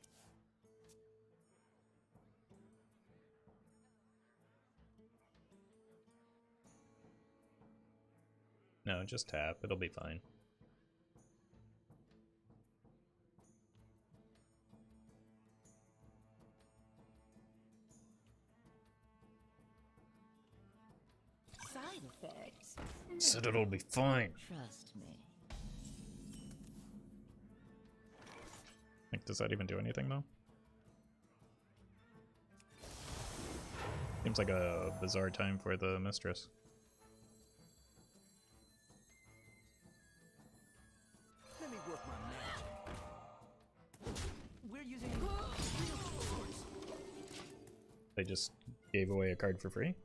No, just tap. It'll be fine. Side effects? Said it'll be fine. Trust me. Like, does that even do anything, though? Seems like a bizarre time for the Mistress. Let me work my magic. We're using real swords. They just gave away a card for free?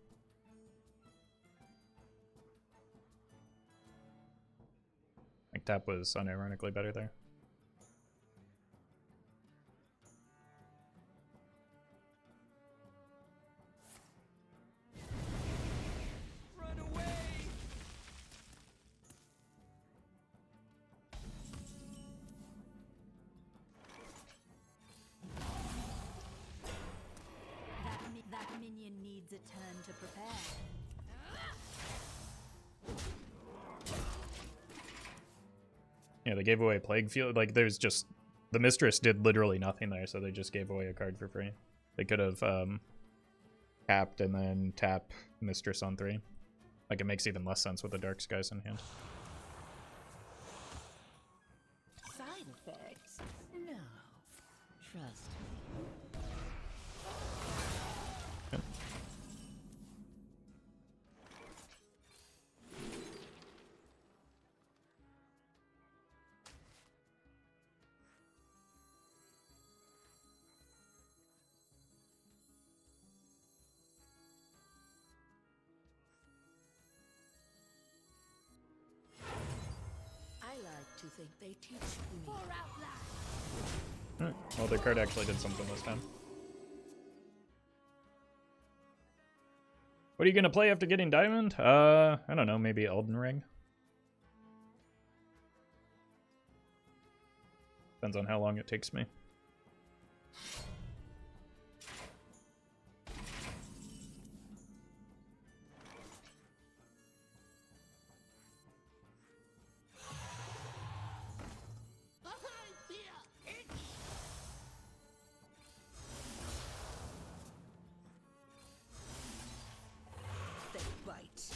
Like, tap was unironically better there. Run away! minion needs a turn to prepare. Yeah, they gave away Plague Field. Like, there's just... The Mistress did literally nothing there, so they just gave away a card for free. They could have tapped and then tap Mistress on 3. Like, it makes even less sense with the Dark Skies in hand. Side effects? No. Trust me. Yep. I like to think they teach me. Alright, well, their card actually did something this time. What are you gonna play after getting Diamond? I don't know, maybe Elden Ring? Depends on how long it takes me. They bite.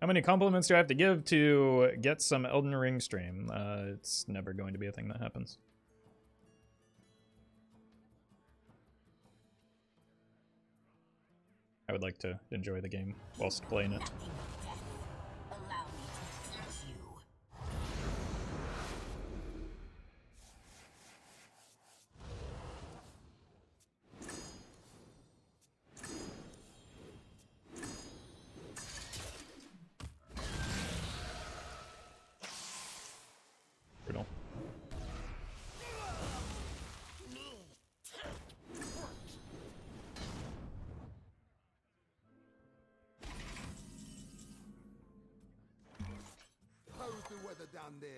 How many compliments do I have to give to get some Elden Ring stream? It's never going to be a thing that happens. I would like to enjoy the game whilst playing it. Allow me to teach you. Brutal. How's the weather down there?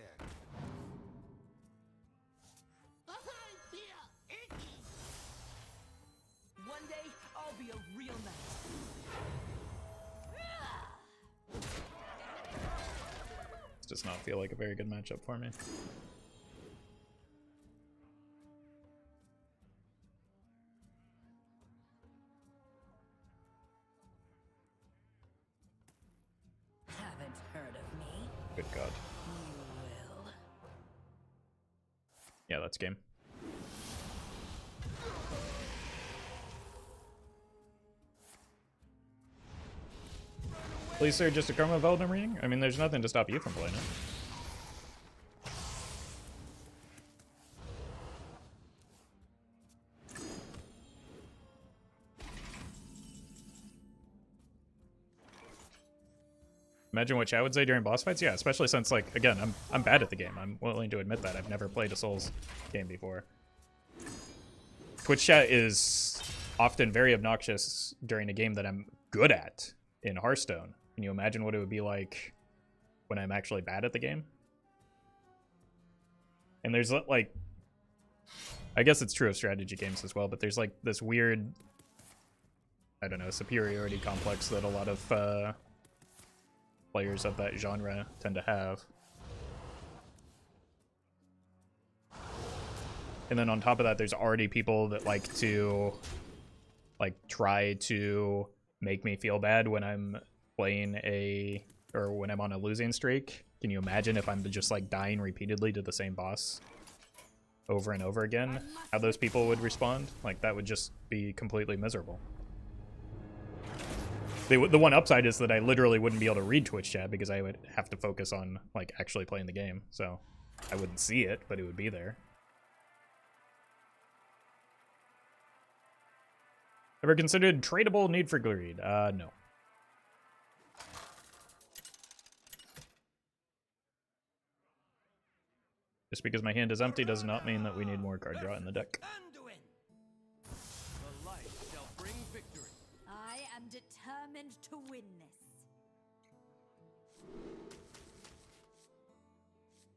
One day, I'll be a real knight. This does not feel like a very good matchup for me. Haven't heard of me? Good God. You will. Yeah, that's game. Please, sir, just a Chroma of Elden Ring? I mean, there's nothing to stop you from playing it. Imagine what chat would say during boss fights? Yeah, especially since, like, again, I'm bad at the game. I'm willing to admit that. I've never played a Souls game before. Twitch chat is often very obnoxious during a game that I'm good at in Hearthstone. Can you imagine what it would be like when I'm actually bad at the game? And there's, like, I guess it's true of strategy games as well, but there's, like, this weird, I don't know, superiority complex that a lot of players of that genre tend to have. And then on top of that, there's already people that like to, like, try to make me feel bad when I'm playing or when I'm on a losing streak. Can you imagine if I'm just, like, dying repeatedly to the same boss over and over again? How those people would respond? Like, that would just be completely miserable. The one upside is that I literally wouldn't be able to read Twitch chat because I would have to focus on, like, actually playing the game. So I wouldn't see it, but it would be there. Ever considered tradable Need for Greed? No. Just because my hand is empty does not mean that we need more card draw in the deck. The light shall bring victory. I am determined determined to win this.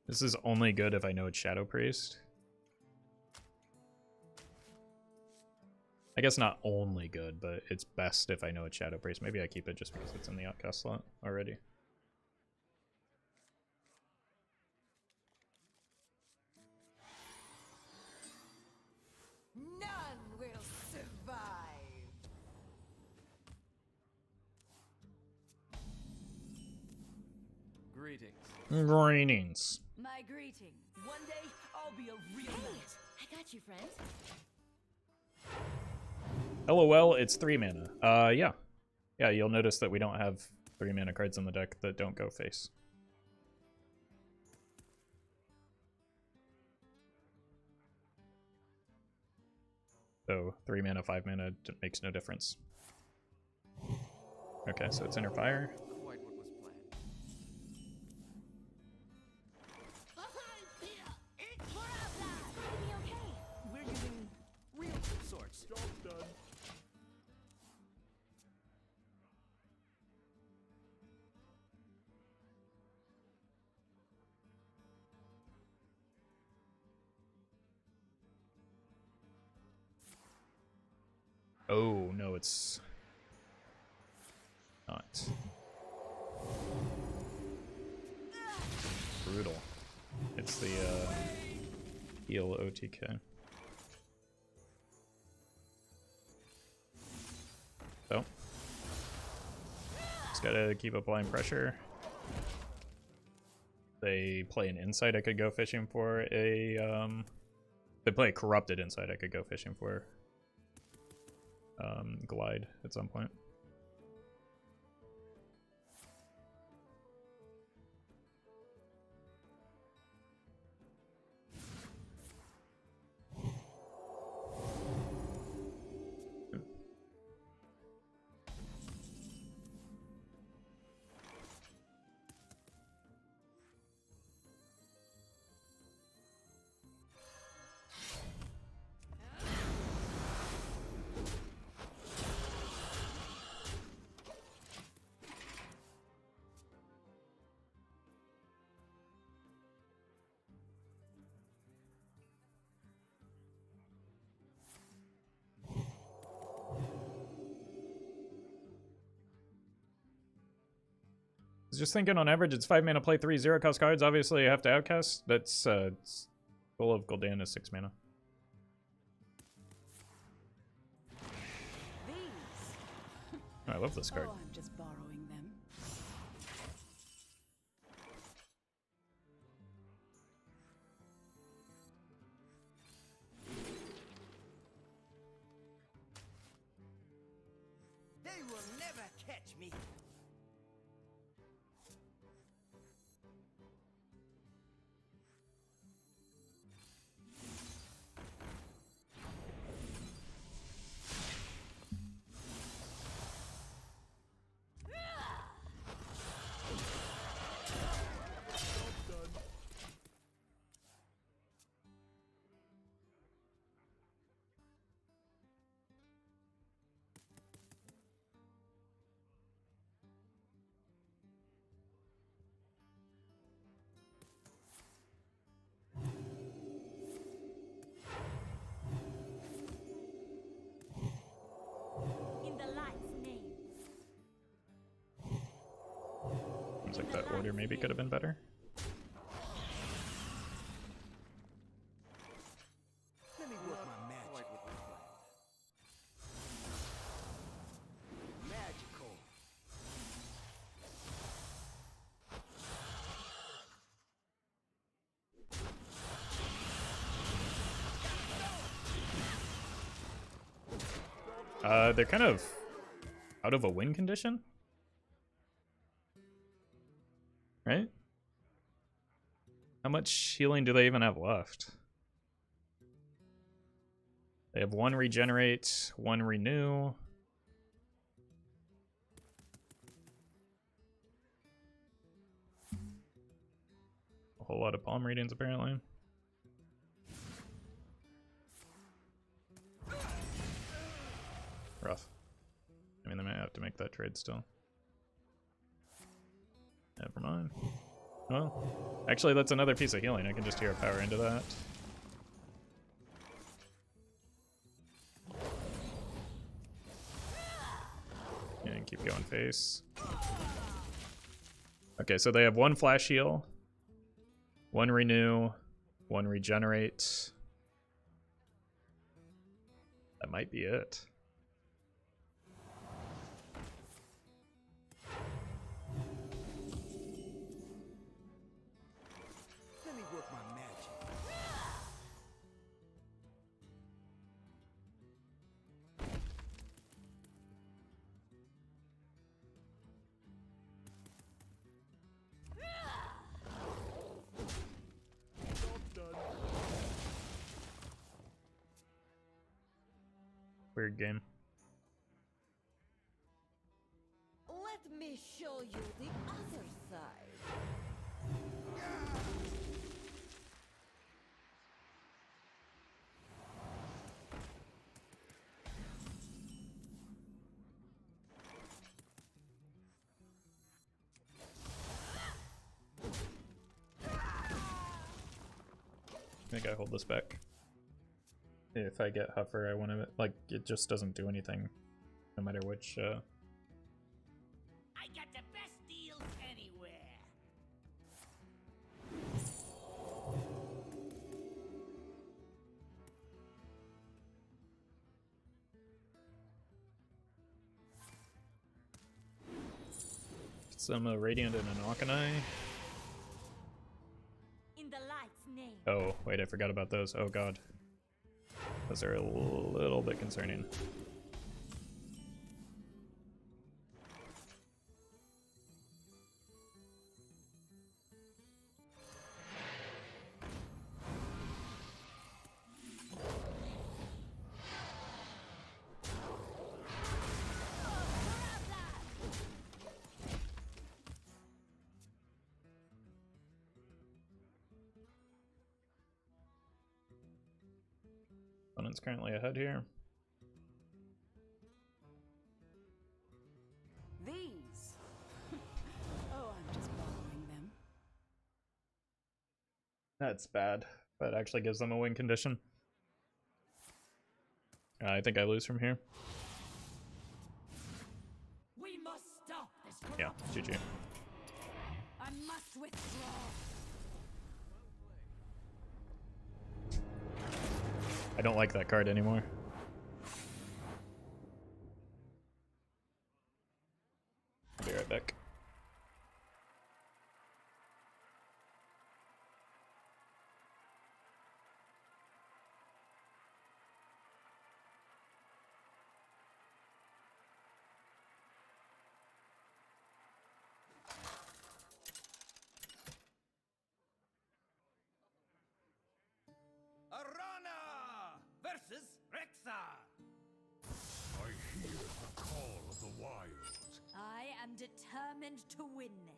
This is only good if I know it's Shadow Priest. I guess not only good, but it's best if I know it's Shadow Priest. Maybe I keep it just because it's in the outcast slot already. None will survive. Greetings. Greetings. My greetings. One day, I'll be a real knight. I got you, friend. LOL, it's 3 mana. Yeah. Yeah, you'll notice that we don't have 3 mana cards in the deck that don't go face. So 3 mana, 5 mana makes no difference. Okay, so it's Inner Fire. Quite what was planned. We're gonna be okay. We're using real sorts. Job done. Oh, no, it's not. Brutal. It's the heal OTK. So, just gotta keep applying pressure. They play an insight, I could go fishing for a they play a corrupted insight, I could go fishing for glide at some point. Just thinking on average it's 5 mana, play 3 0-cost cards. Obviously you have to outcast. That's goal of Gul'dan is 6 mana. These. Oh, I love this card. Oh, I'm just borrowing them. They will never catch me. In the light's name. Seems like that order maybe could have been better. Let me work my magic. Quite what was planned. Magical. They're kind of out of a win condition, right? How much healing do they even have left? They have 1 regenerate, 1 renew. A whole lot of palm readings apparently. Rough. I mean, they might have to make like that trade still. Never mind. Well, actually, that's another piece of healing. I can just hero power into that. And keep going face. Okay, so they have one flash heal, one renew, one regenerate. That might be it. Let me work my magic. Weird game. Let me show you the other side. I think I hold this back. If I get Huffer, I want to, like, it just doesn't do anything, no matter which, I got the best deals anywhere. some Radiant and an Auchenai. In the light's name. Oh, wait, I forgot about those. Oh god. Those are a little bit concerning. Opponent's currently ahead here. These. Oh, I'm just borrowing them. That's bad. That actually gives them a win condition. I think I lose from here. We must stop this. Yeah, GG. I must withdraw. I don't like that card anymore. I'll be right back. Arana versus Rexa. I hear the call of the wilds. I am determined to win this.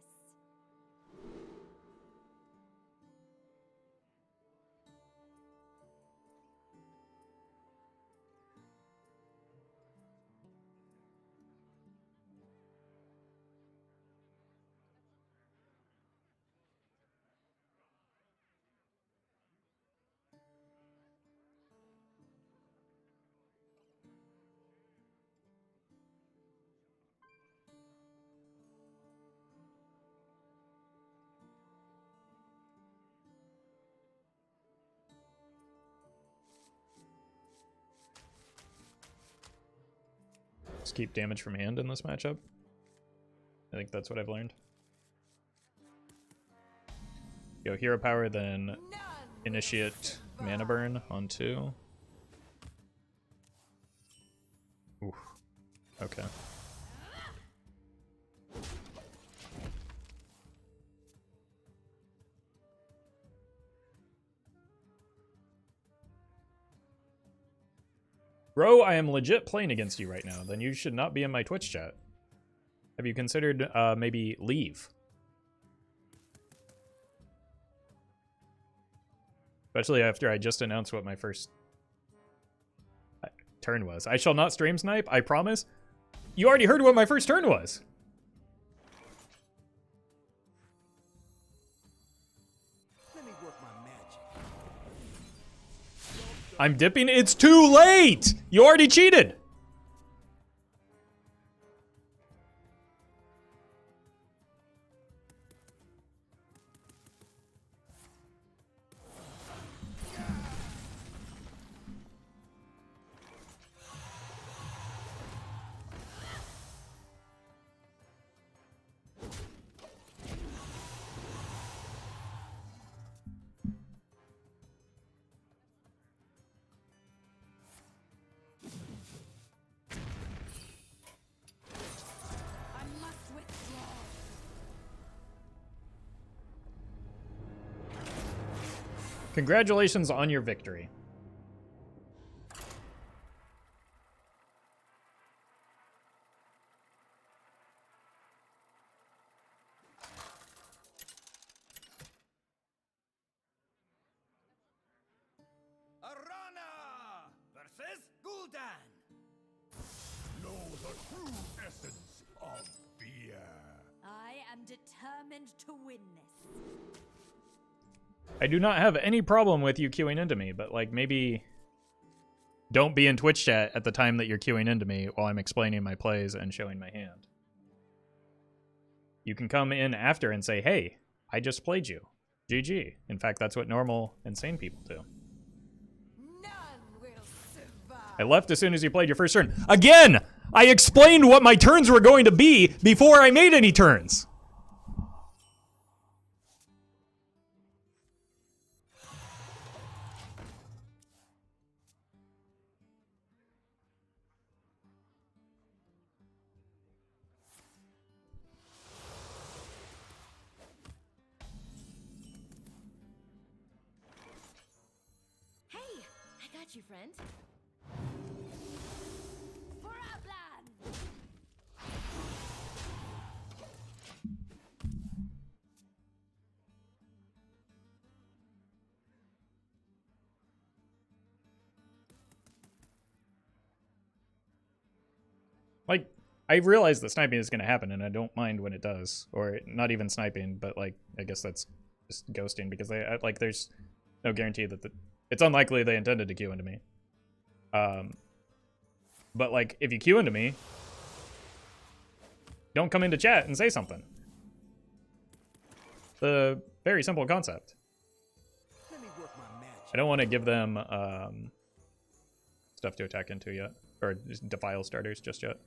Just keep damage from hand in this matchup. I think that's what I've learned. Go hero power, then initiate mana burn on 2. Oof. Okay. Bro, I am legit playing against you right now. Then you should not be in my Twitch chat. Have you considered maybe leave? Especially after I just announced what my first turn was. I shall not stream snipe, I promise. You already heard what my first turn was. Let me work my magic. I'm dipping. It's too late. You already cheated. I must withdraw. Congratulations on your victory. Arana versus Gul'dan. Know the true essence of fear. I am determined to win this. I do not have any problem with you queuing into me, but like maybe don't be in Twitch chat at the time that you're queuing into me while I'm explaining my plays and showing my hand. You can come in after and say, hey, I just played you. GG. In fact, that's what normal, insane people do. None will survive. I left as soon as you played your first turn. Again! I explained what my turns were going to be before I made any turns. Hey, I got you, friend. For Outland! Like, I realize that sniping is going to happen, and I don't mind when it does. Or not even sniping, but like, I guess that's just ghosting, because like, there's no guarantee that it's unlikely they intended to queue into me. But like, if you queue into me, don't come into chat and say something. The very simple concept. Let me work my magic. I don't want to give them stuff to attack into yet, or just defile starters just yet.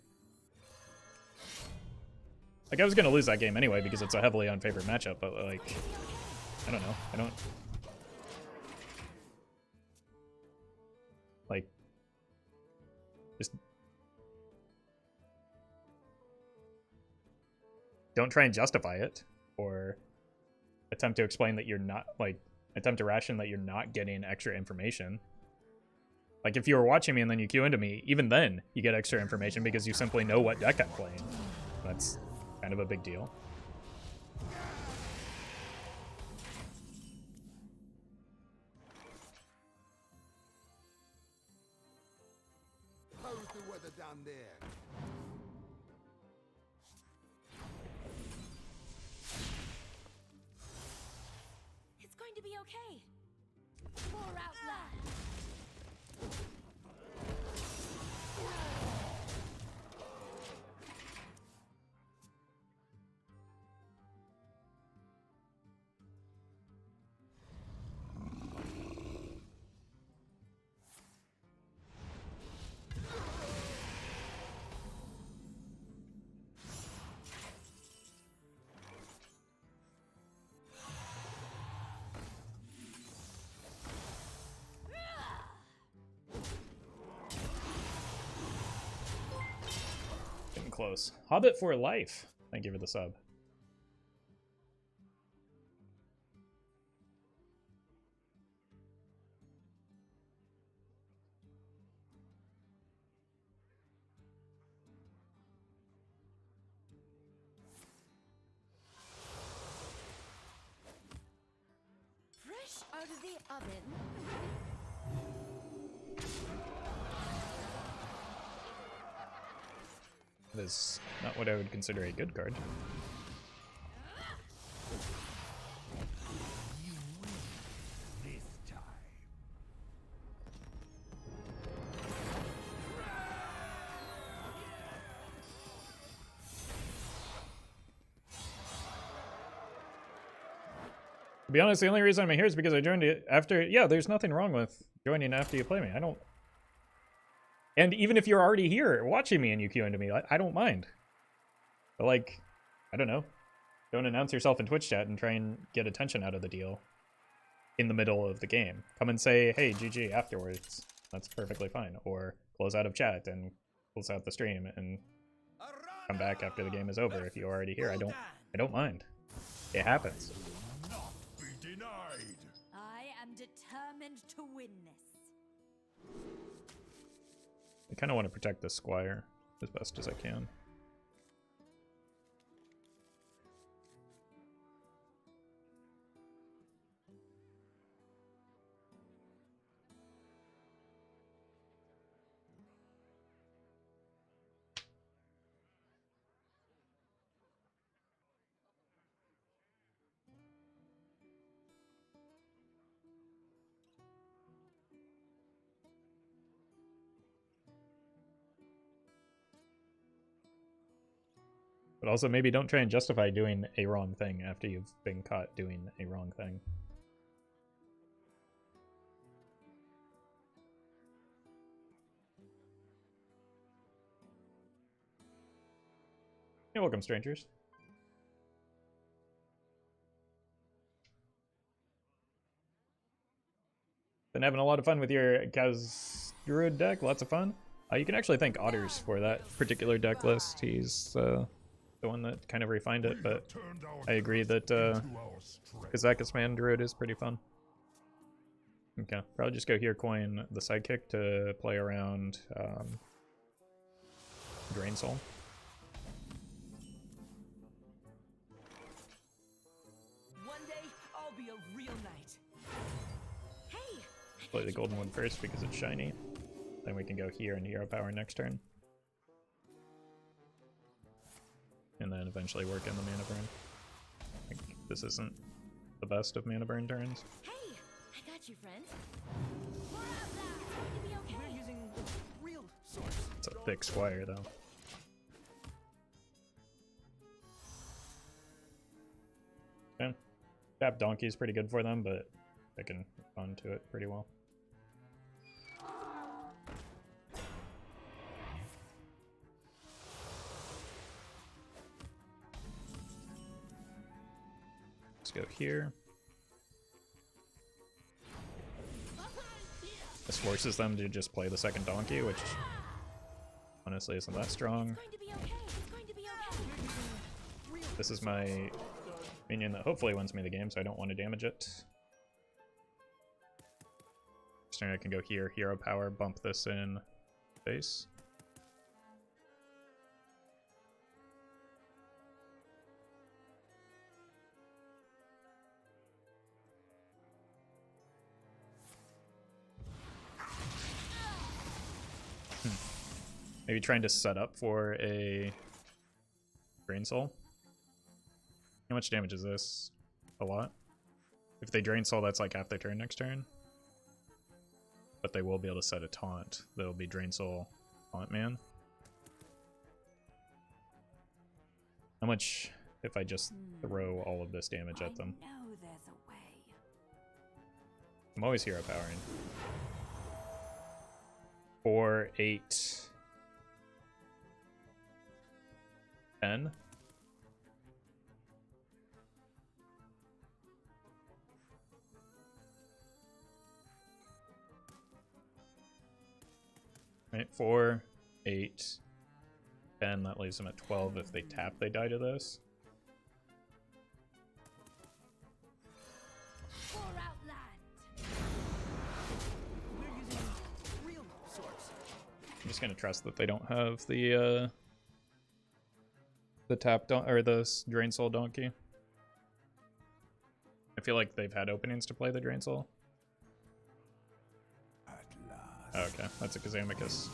Like, I was gonna lose that game anyway because it's a heavily unfavored matchup, but like, I don't know. I don't like just don't try and justify it or attempt to explain that you're not, like, attempt to ration that you're not getting extra information. Like, if you were watching me and then you queue into me, even then you get extra information because you simply know what deck I'm playing. That's kind of a big deal. How's the weather down there? It's going to be okay. For Outland! Getting close. Hobbit for life. Thank you for the sub. Fresh out of the oven. That is not what I would consider a good card. This time. To be honest, the only reason I'm here is because I joined it after. Yeah, there's nothing wrong with joining after you play me. I don't. And even if you're already here watching me and you queue into me, I don't mind. But like, I don't know. Don't announce yourself in Twitch chat and try and get attention out of the deal in the middle of the game. Come and say, hey, GG afterwards. That's perfectly fine. Or close out of chat and close out the stream and come back after the game is over if you're already here. I don't mind. It happens. Not be denied. I am determined to win this. I kind of want to protect the Squire as best as I can. But also maybe don't try and justify doing a wrong thing after you've been caught doing a wrong thing. You're welcome, strangers. Been having a lot of fun with your Kaz Druid deck. Lots of fun. You can actually thank Otters for that particular deck list. He's the one that kind of refined it, but I agree that Kazakis Man Druid is pretty fun. Okay, probably just go here, coin the Sidekick to play around Drain Soul. One day, I'll be a real knight. Hey, Play the Golden one first because it's shiny. Then we can go here and Hero Power next turn. And then eventually work in the mana burn. I think this isn't the best of mana burn turns. hey, I got you, friend. We're using real swords. It's a thick Squire though. Okay. Tap Donkey is pretty good for them, but I can respond to it pretty well. Let's go here. This forces them to just play the second donkey, which honestly isn't that strong. It's going to be okay. It's going to be okay. This is my minion that hopefully wins me the game, so I don't want to damage it. So I can go here, Hero Power, bump this in face. Maybe trying to set up for a Drain Soul. How much damage is this? A lot. If they Drain Soul, that's like half their turn next turn. But they will be able to set a taunt. That'll be Drain Soul Taunt Man. How much if I just throw all of this damage at them? I know there's a way. I'm always Hero Powering. 4, 8, 10. Right, 4, 8, 10. That leaves them at 12. If they tap, they die to this. For Outland. We're using real swords. I'm just gonna trust that they don't have the tap or the Drain Soul Donkey. I feel like they've had openings to play the Drain Soul. At last. Oh, okay, that's a Kazamicus.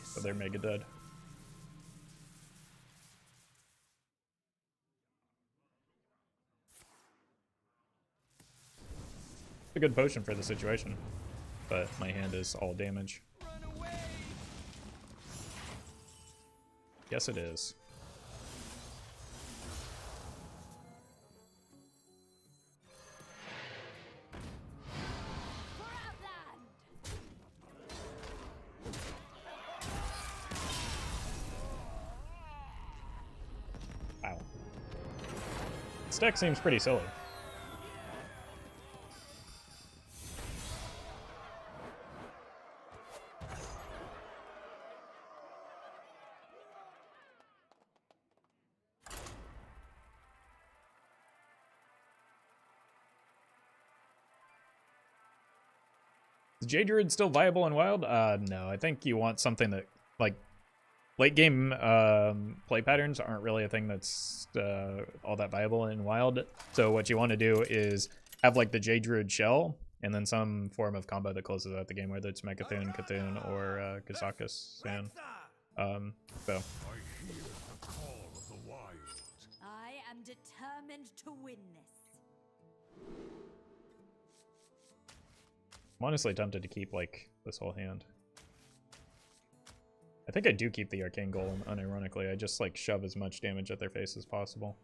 So they're mega dead. It's a good potion for the situation, but my hand is all damage. Run away! Yes, it is. For Outland! Wow. This deck seems pretty silly. Is Jade Druid still viable in Wild? No, I think you want something that, like, late game play patterns aren't really a thing that's all that viable in Wild. So what you want to do is have, like, the Jade Druid shell, and then some form of combo that closes out the game, whether it's Mechathune, Cthulhu, or Kazakus, Sand. So. I hear the call of the wild. I am determined to win this. I'm honestly tempted to keep, like, this whole hand. I think I do keep the Arcane Golem, unironically. I just, like, shove as much damage at their face as possible.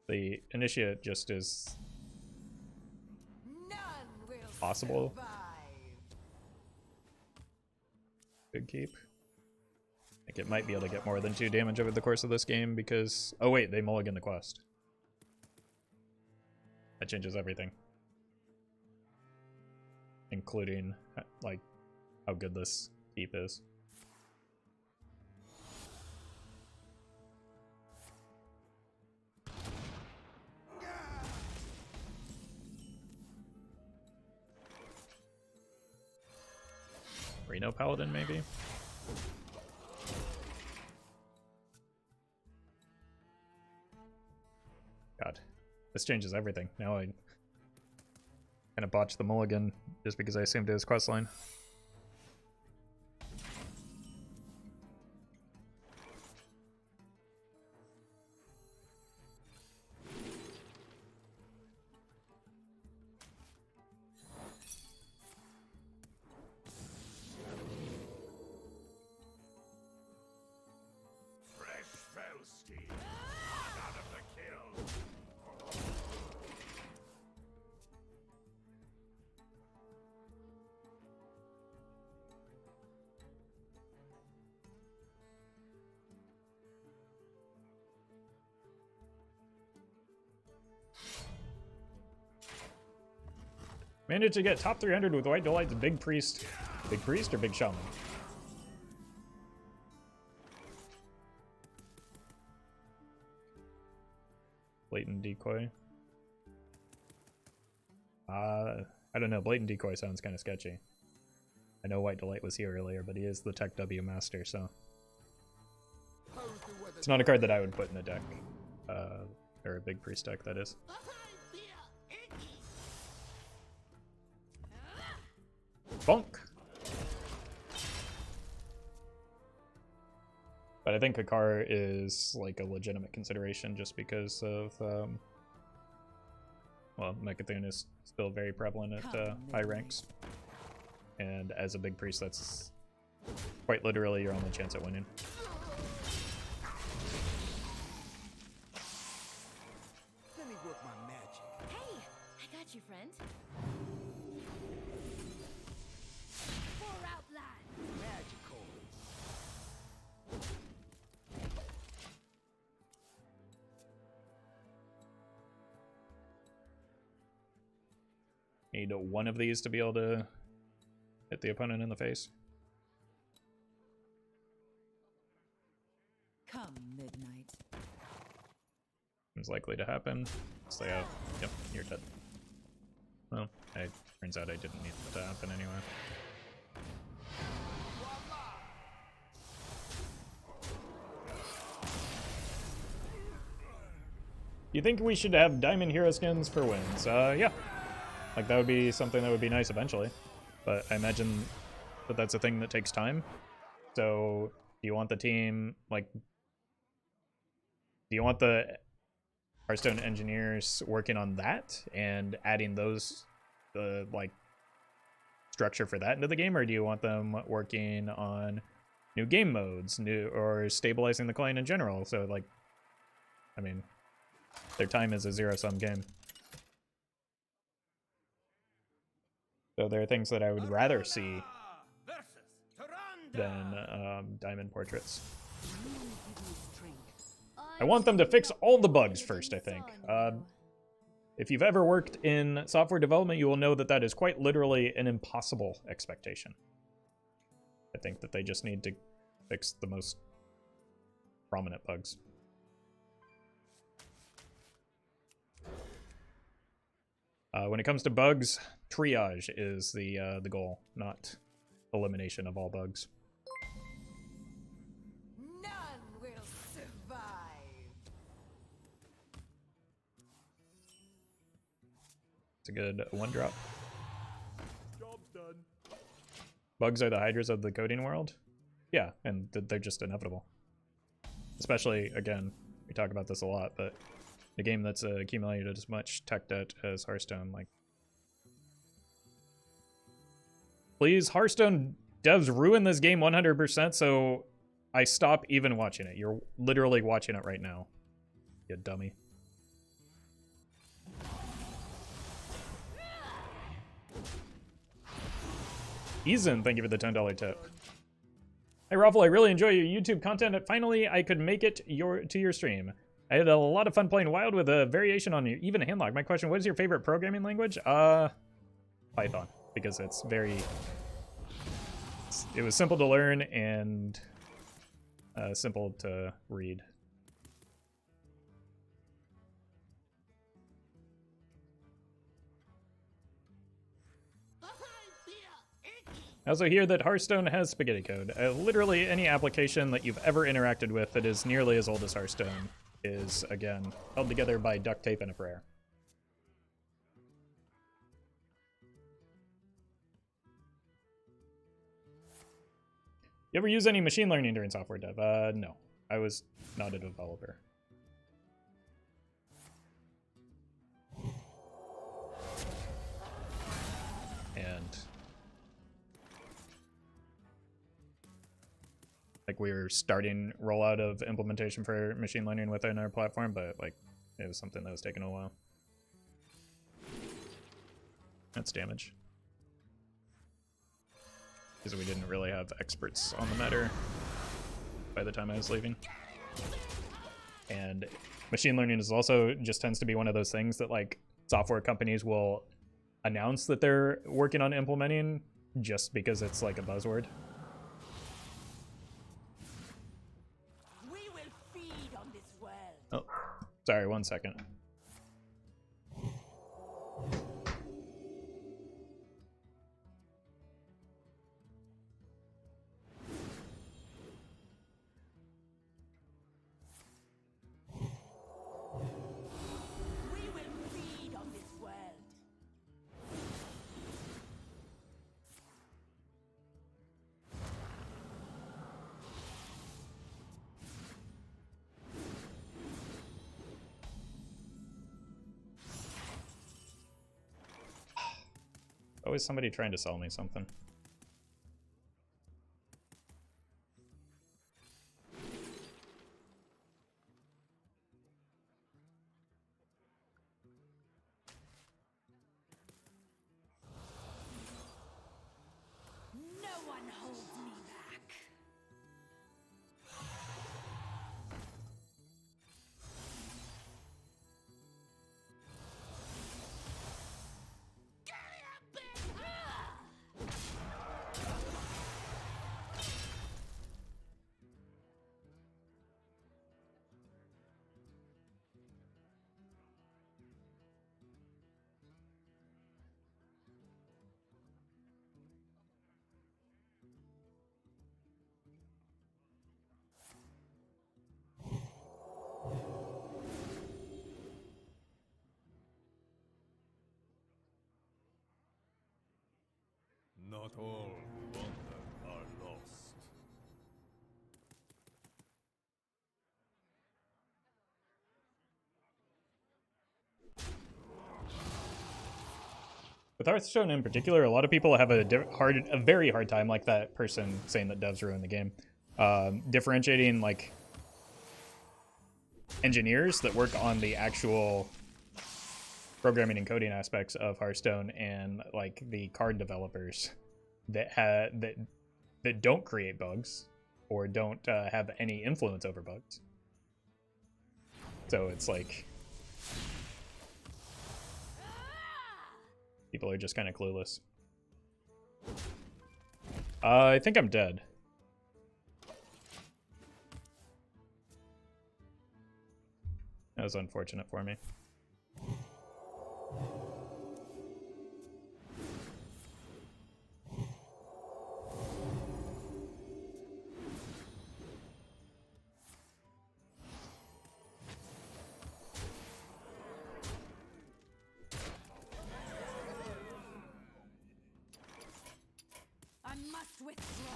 The Initiate just is None will possible. survive. Good keep. I think it might be able to get more than 2 damage over the course of this game because... Oh wait, they mulligan the quest. That changes everything. Including, like, how good this keep is. Reno Paladin, maybe? God, this changes everything. Now I kind of botched the mulligan just because I assumed it was questline. Fresh Felstein. Out of the kill. Managed to get top 300 with White Delight's Big Priest. Big Priest or Big Shaman? Blatant Decoy. I don't know. Blatant Decoy sounds kind of sketchy. I know White Delight was here earlier, but he is the Tech W master, so it's not a card that I would put in a deck, or a Big Priest deck, that is. Bonk. But I think Kakar is like a legitimate consideration just because of, well, Mechathune is still very prevalent at high ranks. And as a big priest, that's quite literally your only chance at winning. Let me work my magic. Hey, I got you, friend. For Outland! Magical. Need one of these to be able to hit the opponent in the face. Come midnight. Seems likely to happen. So yeah, yep, you're dead. Well, it turns out I didn't need that to happen anyway. You think we should have Diamond Hero skins for wins? Yeah. Like, that would be something that would be nice eventually. But I imagine that that's a thing that takes time. So, do you want the team, like... Do you want the... Hearthstone engineers working on that and adding those, like, structure for that into the game, or do you want them working on new game modes, or stabilizing the client in general? So, like, I mean, their time is a zero-sum game. So there are things that I would rather see than diamond portraits. I want them to fix all the bugs first, I think. If you've ever worked in software development, you will know that that is quite literally an impossible expectation. I think that they just need to fix the most prominent bugs. When it comes to bugs, triage is the goal, not elimination of all bugs. None will survive. It's a good one-drop. Job's done. Bugs are the hydras of the coding world. Yeah, and they're just inevitable. Especially, again, we talk about this a lot, but a game that's accumulated as much tech debt as Hearthstone, like... Please, Hearthstone devs ruin this game 100%, so I stop even watching it. You're literally watching it right now, you dummy. Eason, thank you for the $10 tip. Hey Roffle, I really enjoy your YouTube content. Finally, I could make it to your stream. I had a lot of fun playing Wild with a variation on even handlock. My question, what is your favorite programming language? Python, because it's it was simple to learn and simple to read. I also hear that Hearthstone has spaghetti code. Literally any application that you've ever interacted with that is nearly as old as Hearthstone is, again, held together by duct tape and a prayer. You ever use any machine learning during software dev? No. I was not a developer. And like we were starting rollout of implementation for machine learning within our platform, but like it was something that was taking a while. That's damage. Because we didn't really have experts on the matter by the time I was leaving. And machine learning is also just tends to be one of those things that like software companies will announce that they're working on implementing just because it's like a buzzword. We will feed on this world. Oh, sorry, 1 second. We will feed on this world. Always somebody trying to sell me something. No one holds me back. With Hearthstone in particular, a lot of people have a very hard time, like that person saying that devs ruin the game, differentiating like engineers that work on the actual programming and coding aspects of Hearthstone and like the card developers that don't create bugs or don't have any influence over bugs. So it's like people are just kind of clueless. I think I'm dead. That was unfortunate for me. I must withdraw.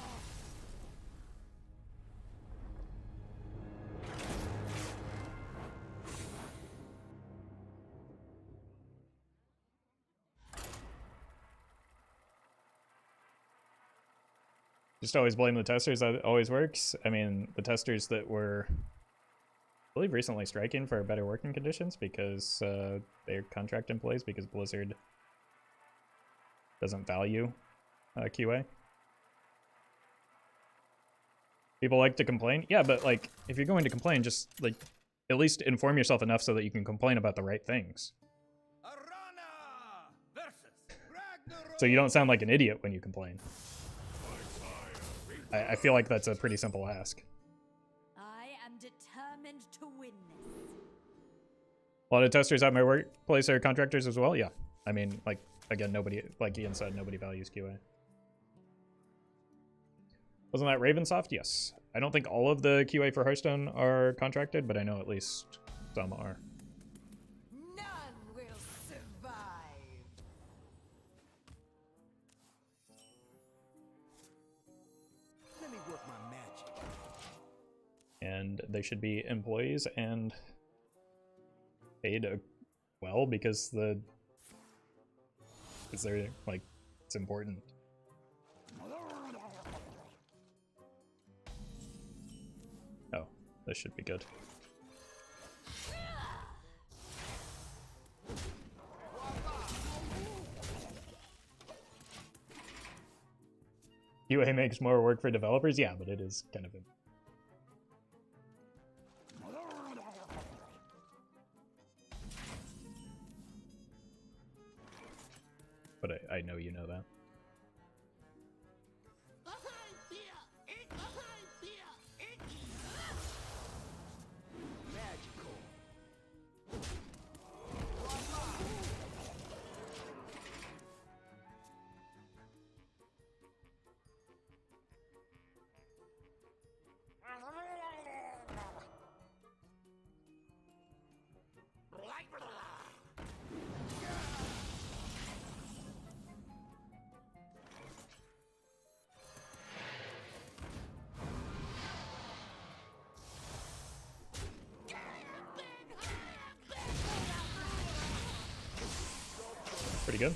Just always blame the testers. That always works. I mean, the testers that were, I believe, recently striking for better working conditions because they're contract employees because Blizzard doesn't value QA. People like to complain. Yeah, but like, if you're going to complain, just like at least inform yourself enough so that you can complain about the right things. So you don't sound like an idiot when you complain. I feel like that's a pretty simple ask. I am determined to win this. A lot of testers at my workplace are contractors as well. Yeah, I mean, like again, nobody, like Ian said, nobody values QA. Wasn't that Ravensoft? Yes. I don't think all of the QA for Hearthstone are contracted, but I know at least some are. None will survive. Let me work my magic. And they should be employees and paid well because they're like, it's important. Oh, this should be good. QA makes more work for developers? Yeah, but it is kind of a... But I know you know that. Magical. Pretty good.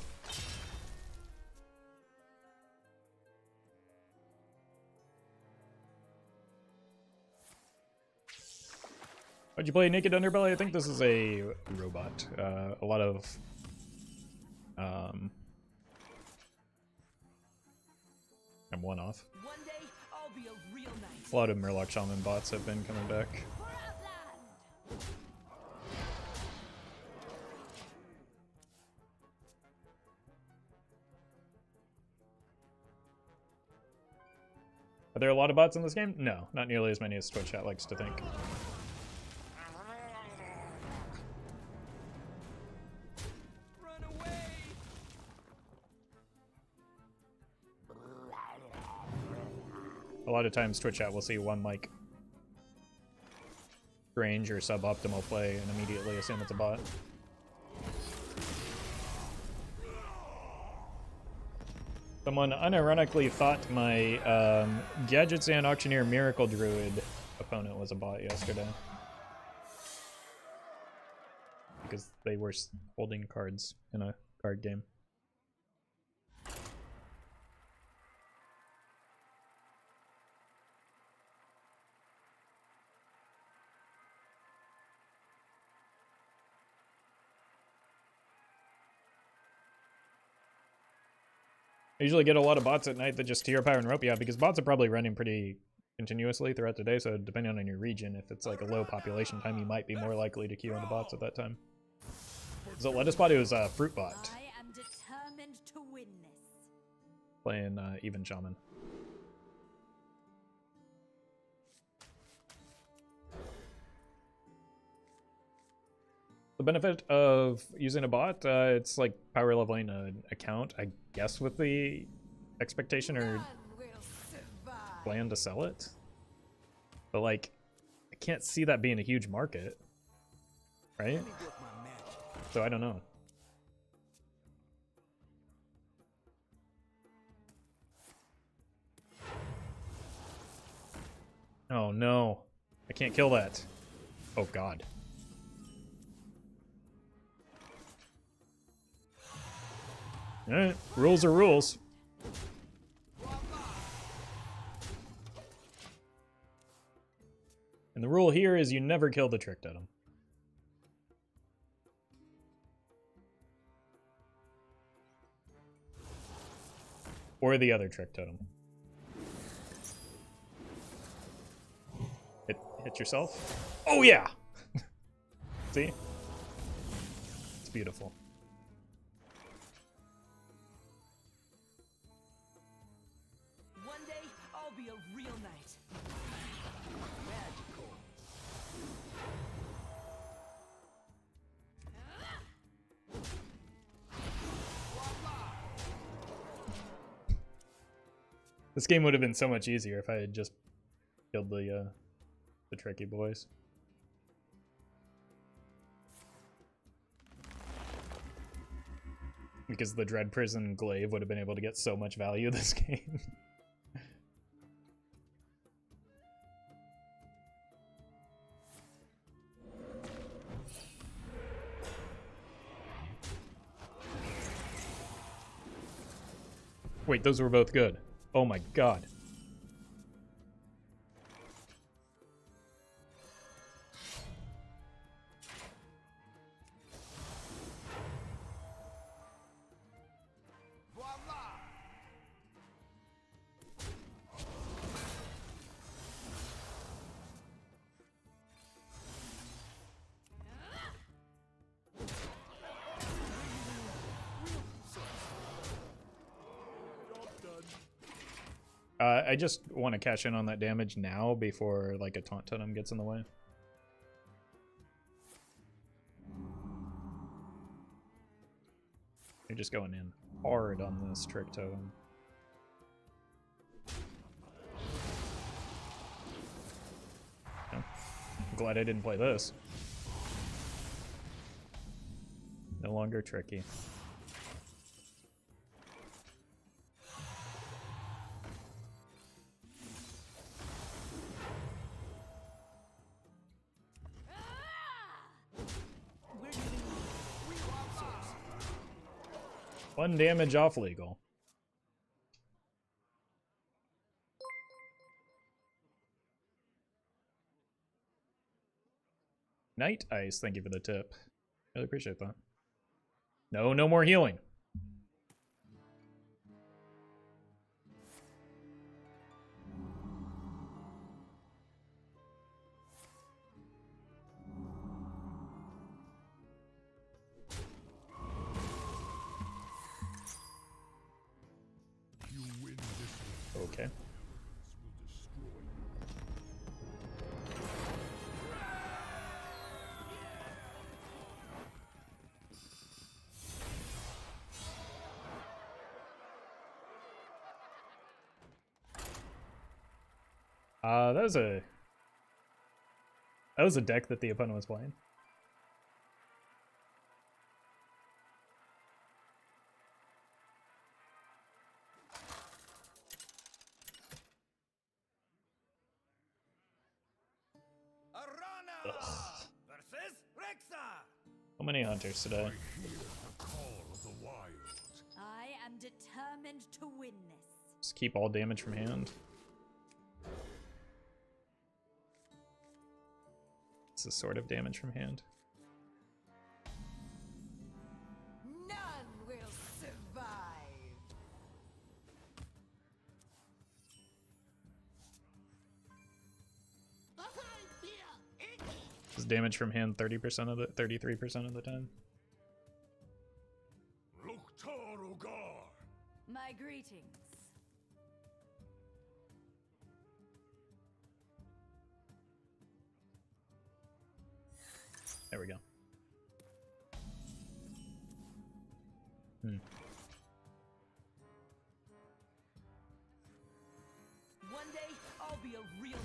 Why'd you play Naked Underbelly? I think this is a robot. A lot of I'm one off. One day, I'll be a real knight. A lot of Murloc Shaman bots have been coming back. For Outland! Are there a lot of bots in this game? No, not nearly as many as Twitch chat likes to think. Run away. A lot of times Twitch chat will see one like strange or suboptimal play and immediately assume it's a bot. Someone unironically thought my Gadgetzan Auctioneer Miracle Druid opponent was a bot yesterday. Because they were holding cards in a card game. I usually get a lot of bots at night that just tier power and rope. Yeah, because bots are probably running pretty continuously throughout the day, so depending on your region, if it's like a low population time, you might be more likely to queue into bots at that time. So lettuce bot, it was a fruit bot. I am determined to win this. Playing even shaman. The benefit of using a bot, it's like power leveling an account, I guess, with the expectation or None will survive. plan to sell it. But like, I can't see that being a huge market, right? Let me work my magic. So I don't know. Oh no, I can't kill that. Oh god. Alright, rules are rules. And the rule here is you never kill the trick totem. Or the other trick totem. Hit yourself. Oh yeah! See? It's beautiful. One day, I'll be a real knight. Magical. This game would have been so much easier if I had just killed the tricky boys. Because the Dreadprison Glaive would have been able to get so much value this game. Wait, those were both good. Oh my god. I just want to cash in on that damage now before like a taunt totem gets in the way. You're just going in hard on this trick totem. Yeah. I'm glad I didn't play this. No longer tricky. One damage off legal. Night Ice, thank you for the tip. Really appreciate that. No, no more healing. Okay. That was a deck that the opponent was playing. Versus Rexa. So many hunters today. I hear the call of the wild. I am determined to win this. Just keep all damage from hand. It's a sort of damage from hand. None will survive. damage from hand 30% of the 33% of the time. My greetings. There we go. One day, I'll be a real man.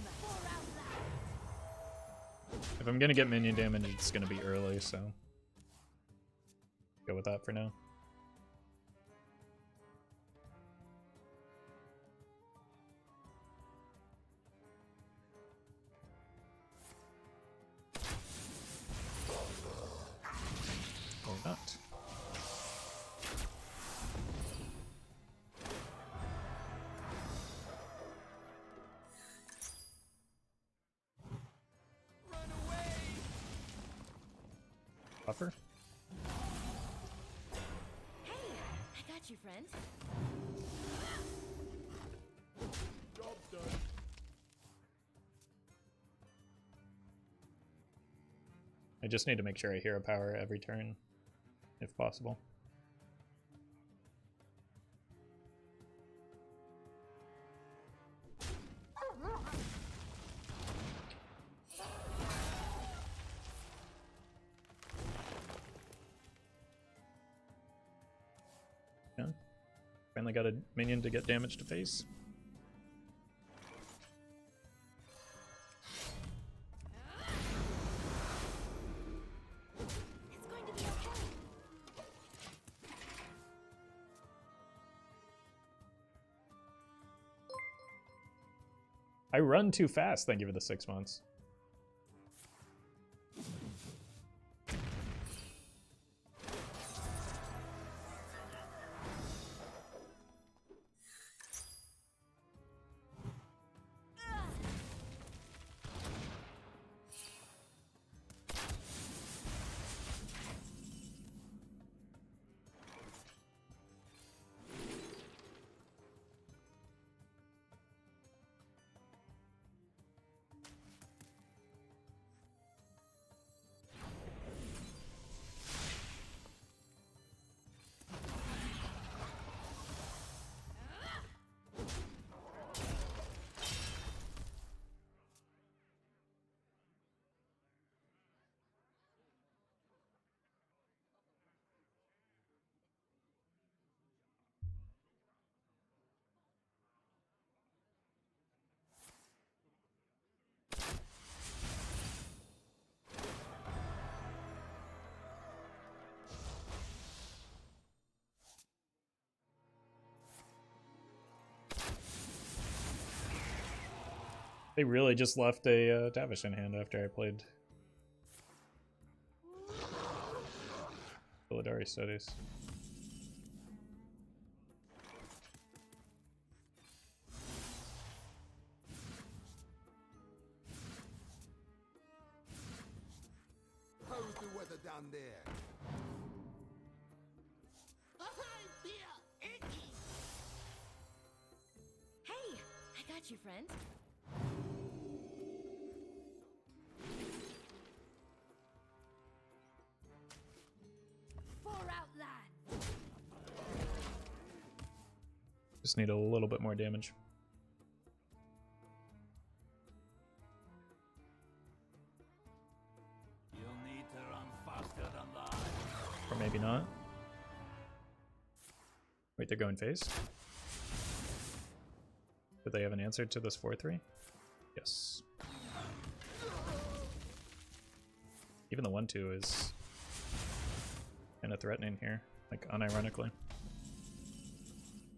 If I'm gonna get minion damage, it's gonna be early, so go with that for now. Or not. Run away! Buffer? Hey, I got you, friend. Job done. I just need to make sure I hero power every turn, if possible. Yeah. Finally got a minion to get damage to face. It's going to be okay. I run too fast, thank you for the 6 months. They really just left a Tavish in hand after I played Illidari Studies. How's the weather down there? Hey, I got you, friend. For Outland. Just need a little bit more damage. You'll need to run faster than that. Or maybe not. Wait, they're going face? Do they have an answer to this 4-3? Yes. Even the 1-2 is kind of threatening here, like unironically.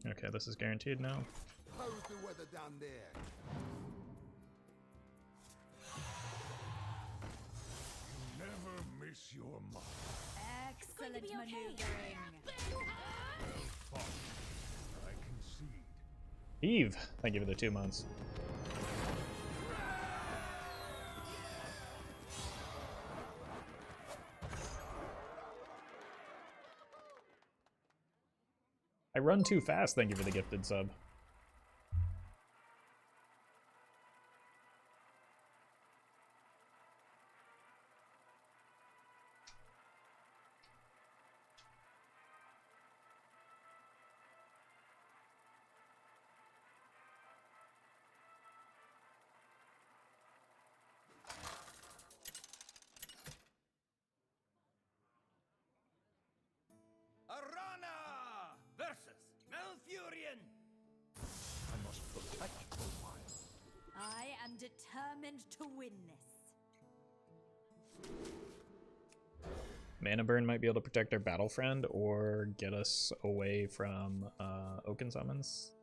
Okay, this is guaranteed now. How's the weather down there? You never miss your mark. Excellent going to be okay. maneuvering. Well fought. I concede. Eve, thank you for the 2 months. I run too fast, thank you for the gifted sub. I am determined to win this. Mana burn might be able to protect our Battlefriend or get us away from Oaken Summons.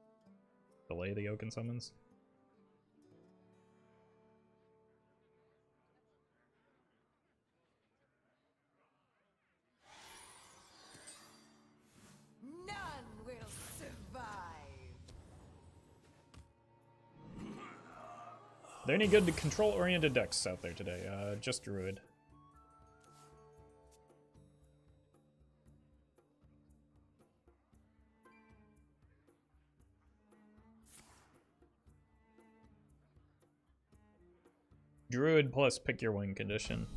Delay the Oaken Summons. None will survive. Are there any good control-oriented decks out there today? Just Druid. Druid plus pick your win condition.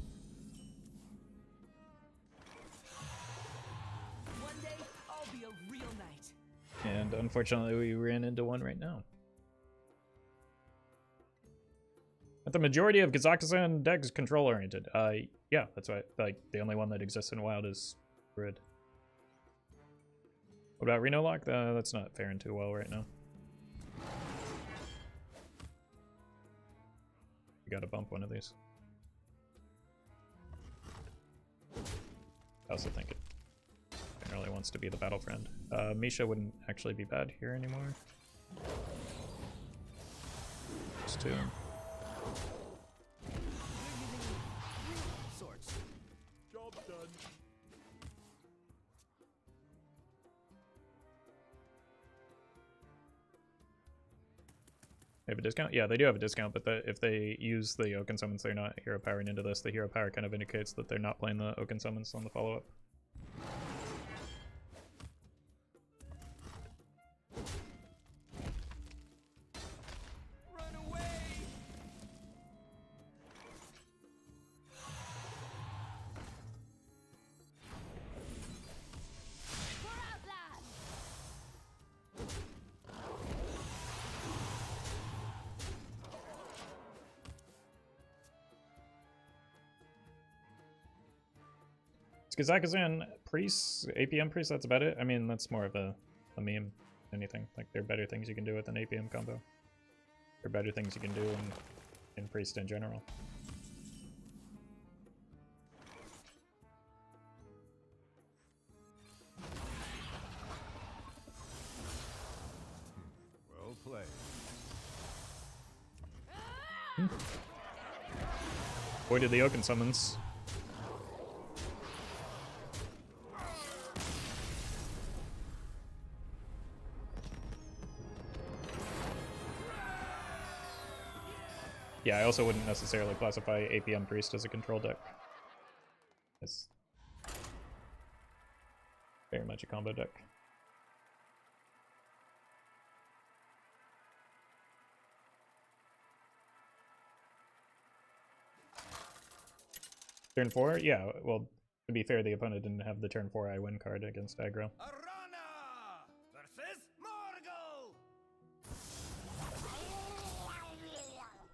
One day, I'll be a real knight. And unfortunately, we ran into one right now. But the majority of Kazakhstan decks control-oriented. Yeah, that's right. Like, the only one that exists in Wild is Druid. What about Reno Lock? That's not faring too well right now. You gotta bump one of these. I also think it generally wants to be the Battlefriend. Misha wouldn't actually be bad here anymore. Just two. Sorts. Job done. They have a discount? Yeah, they do have a discount, but if they use the Oaken Summons, they're not hero powering into this. The hero power kind of indicates that they're not playing the Oaken Summons on the follow-up. Run away! For Outland! Kazakhstan priests, APM priests, that's about it. I mean, that's more of a meme than anything. Like, there are better things you can do with an APM combo. There are better things you can do in priest in general. Well played. Avoided the Oaken Summons. Yeah, I also wouldn't necessarily classify APM Priest as a control deck. It's very much a combo deck. Turn 4? Yeah, well, to be fair, the opponent didn't have the turn 4 I win card against aggro. Arana versus Morgul.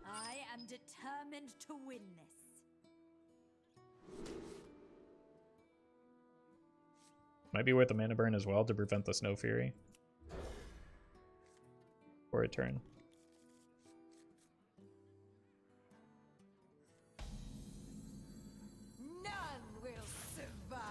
I am determined to win this. Might be worth a mana burn as well to prevent the Snow Fury. For a turn. None will survive.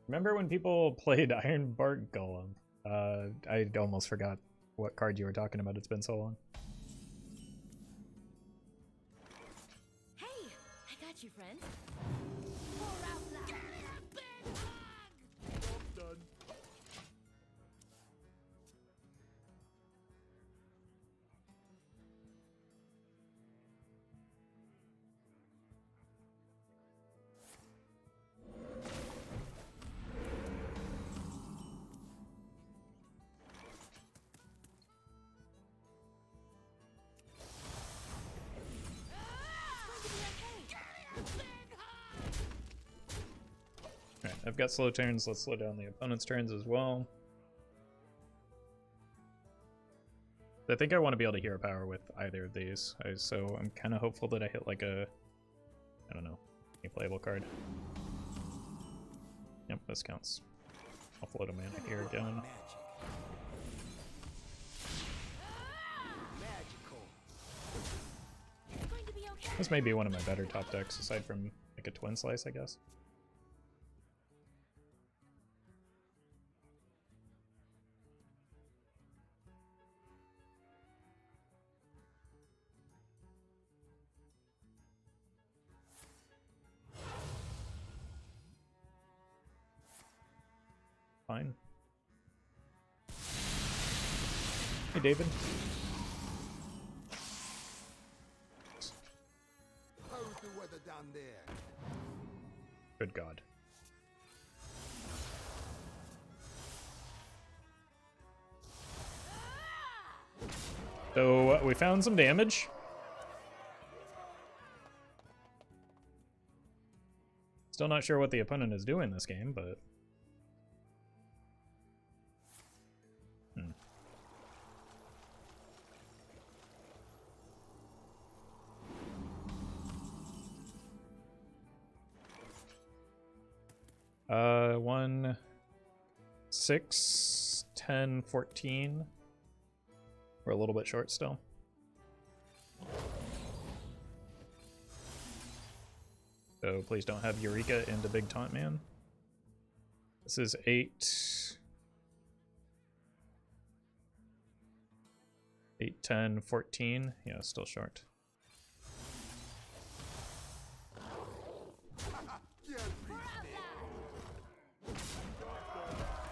Remember when people played Iron Bark Golem? I almost forgot what card you were talking about. It's been so long. Hey, I got you, friend. For Outland! Job done. Alright, I've got slow turns. Let's slow down the opponent's turns as well. I think I want to be able to hero power with either of these, so I'm kind of hopeful that I hit like a, I don't know, any playable card. Yep, this counts. I'll float a mana Let me here work my again. magic. Magical. It's going to be okay. This may be one of my better top decks, aside from like a Twin Slice, I guess. Fine. Hey, David. How's the weather down there? Good God. So we found some damage. Still not sure what the opponent is doing this game, but... Hmm. 1, 6, 10, 14. We're a little bit short still. So please don't have Eureka into Big Taunt Man. This is 8, 8, 10, 14. Yeah, still short.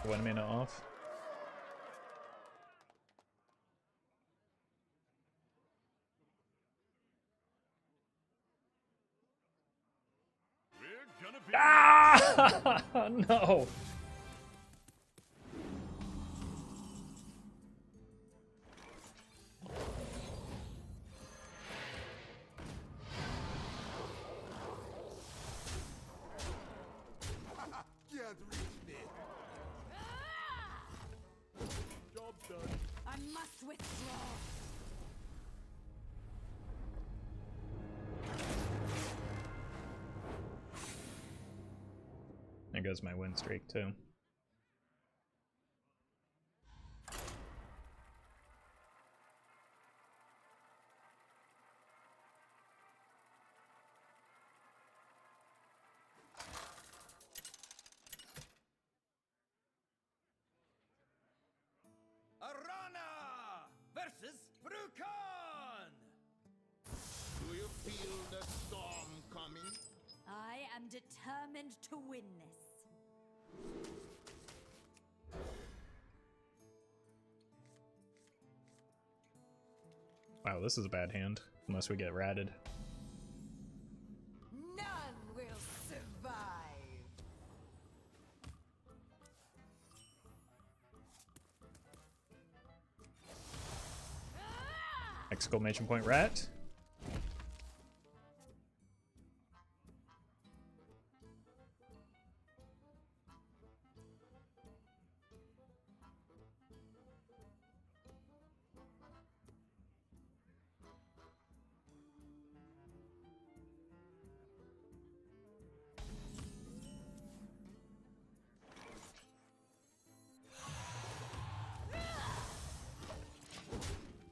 One mana off. We're gonna be Ah! No. Can't reach me. job done. I must withdraw. There goes my win streak too. Arana versus Brukan. Do you feel the storm coming? I am determined to win this. Wow, this is a bad hand. Unless we get ratted. None will survive. Exclamation point rat.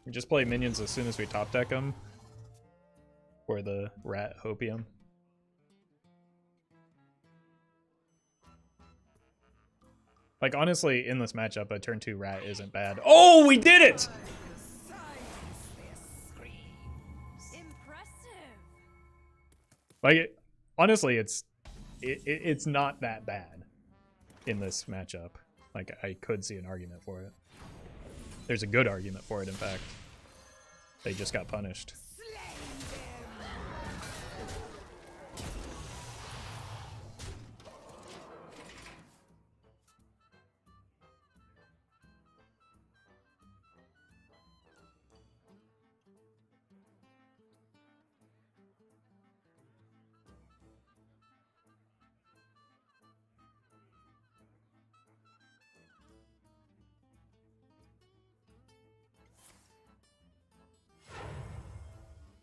We just play minions as soon as we top deck them for the rat hopium. Like, honestly, in this matchup, a turn 2 rat isn't bad. Oh, we did it! Impressive. Like, honestly, it's not that bad in this matchup. Like, I could see an argument for it. There's a good argument for it, in fact. They just got punished.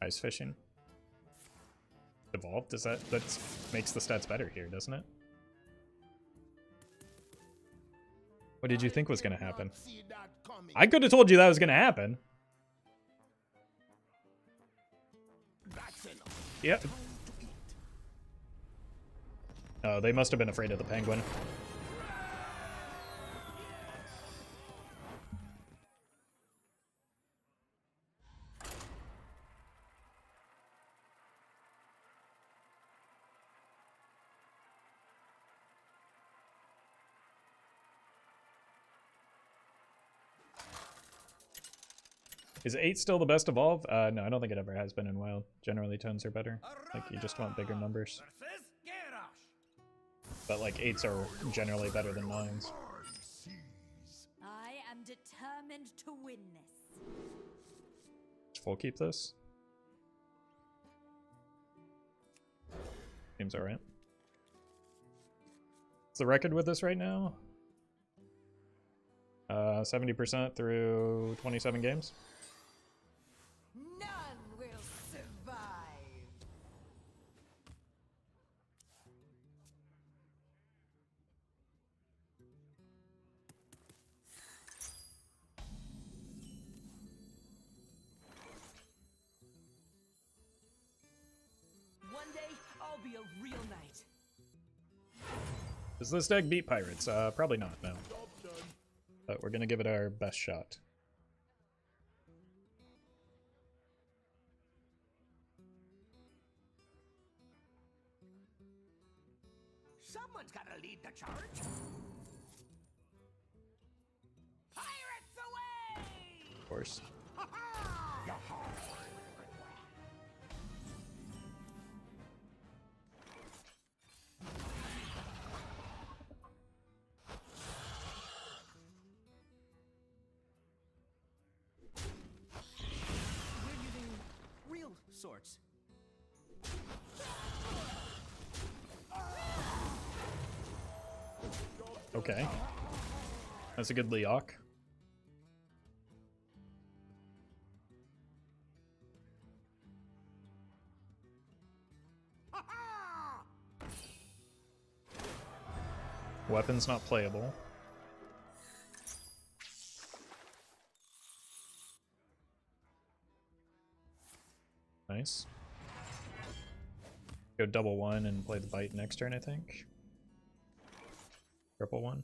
Ice fishing. Evolved? Does that makes the stats better here, doesn't it? What did you think was gonna happen? Not see that coming. I could have told you that was gonna happen. That's enough. Yep. Time to eat. Oh, they must have been afraid of the penguin. Is 8 still the best evolve? No, I don't think it ever has been in WoW. Generally, tones are better. Like, you just want bigger numbers. But, like, 8s are generally better than 9s. I am determined to win this. Full keep this. Seems alright. What's the record with this right now? 70% through 27 games. None will survive. One day, I'll be a real knight. Does this deck beat pirates? Probably not, no. But we're gonna give it our best shot. Someone's gotta lead the charge. Pirates away! Of course. We're using real swords. Okay. That's a good Leok. Weapon's not playable. Nice. Go double 1 and play the bite next turn, I think. Triple 1.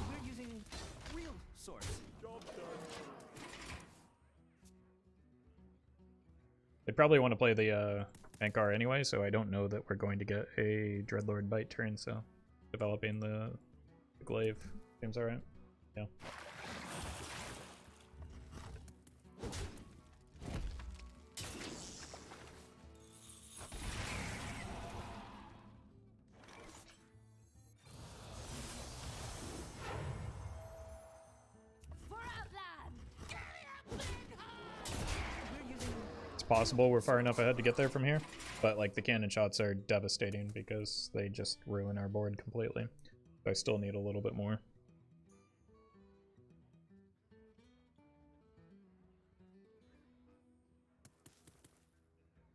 We're using real swords. They probably want to play the Ankar anyway, so I don't know that we're going to get a Dreadlord bite turn, so developing the glaive seems alright. Yeah. For Outland! We're using It's possible we're far enough ahead to get there from here, but like the cannon shots are devastating because they just ruin our board completely. So I still need a little bit more.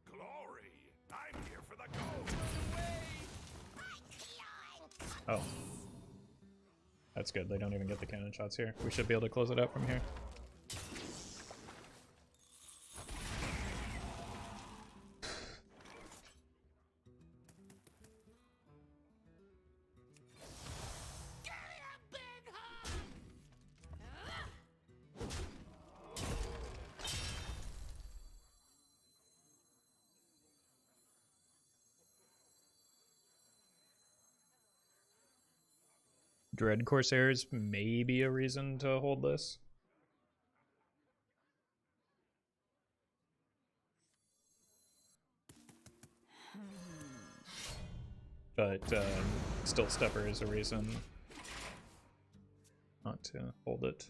Glory! I'm here for the gold! Oh. That's good, they don't even get the cannon shots here. We should be able to close it out from here. Dread Corsairs may be a reason to hold this. But Stiltstepper is a reason not to hold it.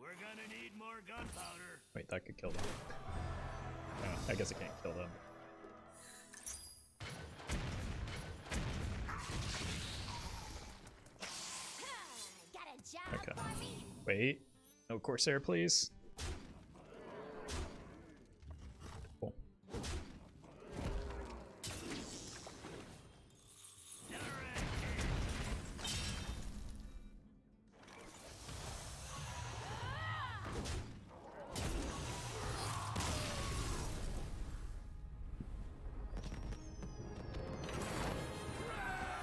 We're gonna need more gunpowder. Wait, that could kill them. Oh, I guess it can't kill them. Got a job Okay. for me? Wait. No Corsair, please.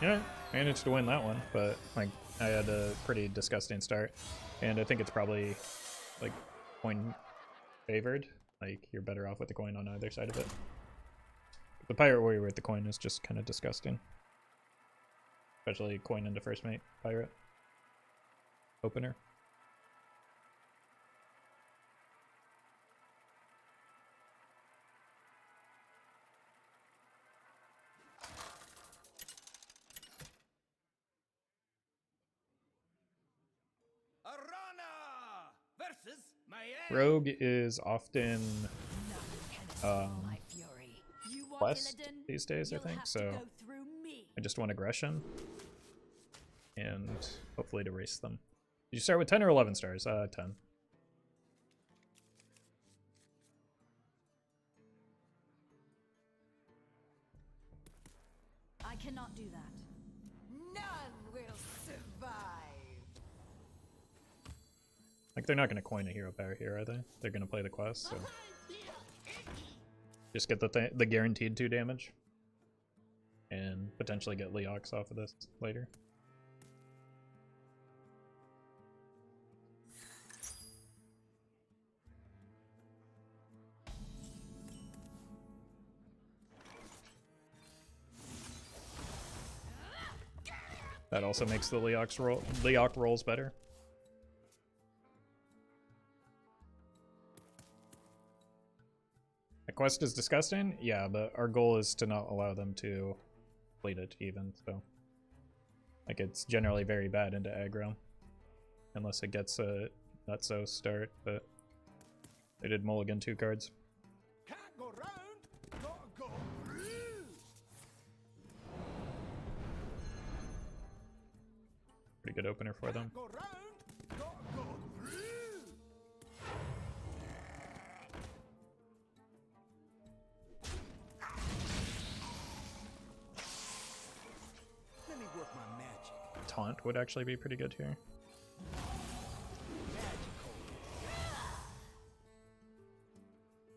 Yeah, managed to win that one, but like I had a pretty disgusting start, and I think it's probably like coin favored. Like you're better off with the coin on either side of it. The pirate warrior with the coin is just kind of disgusting, especially coin into first mate pirate opener. Arana versus my Rogue is often My fury. You want blessed Illidan? these days, I You'll think, have to so go through me. I just want aggression and hopefully to race them. Did you start with 10 or 11 stars? 10. I cannot do that. None will survive. Like they're not going to coin a hero power here, are they? They're going to play the quest, so just get the guaranteed 2 damage and potentially get Leox off of this later. That also makes the Leox rolls better. The quest is disgusting, yeah, but our goal is to not allow them to complete it even, so like it's generally very bad into aggro unless it gets a nutso start, but they did mulligan 2 cards. Can't go round, gotta go through. Pretty good opener for them. Go round, gotta go through. Let me work my magic. Taunt would actually be pretty good here.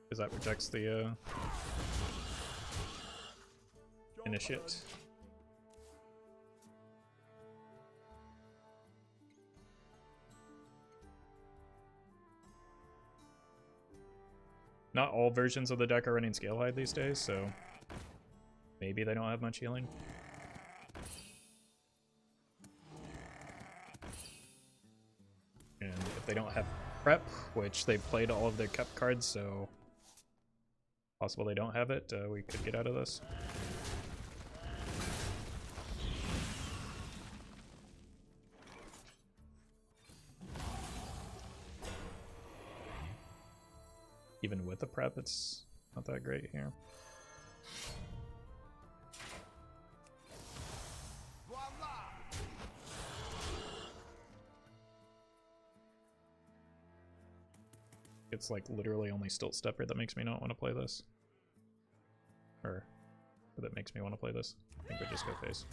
Because that protects the initiate. Not all versions of the deck are running scale hide these days, so maybe they don't have much healing. And if they don't have prep, which they played all of their kept cards, so possible they don't have it, we could get out of this. Even with the prep, it's not that great here. It's like literally only Stiltstepper that makes me not want to play this. Or that makes me want to play this. I think we just go face.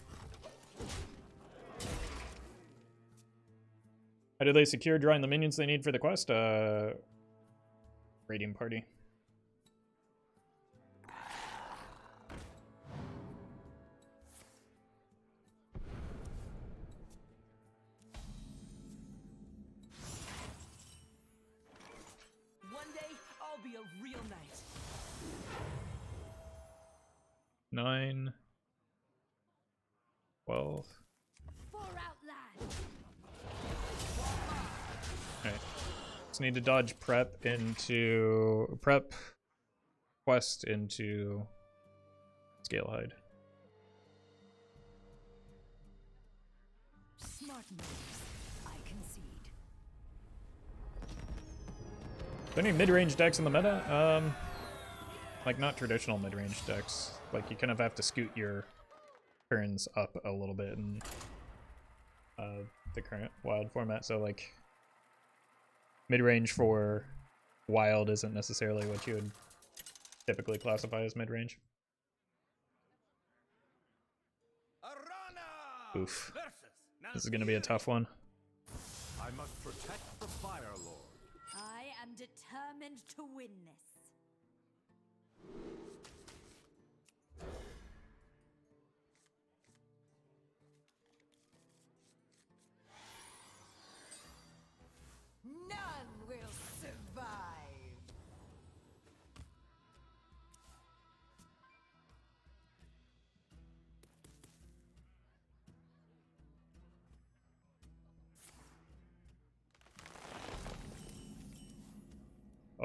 How do they secure drawing the minions they need for the quest? Raiding party. One day, I'll be a real knight. 9, 12. For Outland. Alright. Just need to dodge prep into prep quest into scale hide. Smart moves. I concede. Are there any mid-range decks in the meta? Like not traditional mid-range decks. Like you kind of have to scoot your turns up a little bit in the current wild format. So like mid-range for wild isn't necessarily what you would typically classify as mid-range. Arana Oof. versus This is going to be a tough one. I must protect the Fire Lord. I am determined to win this.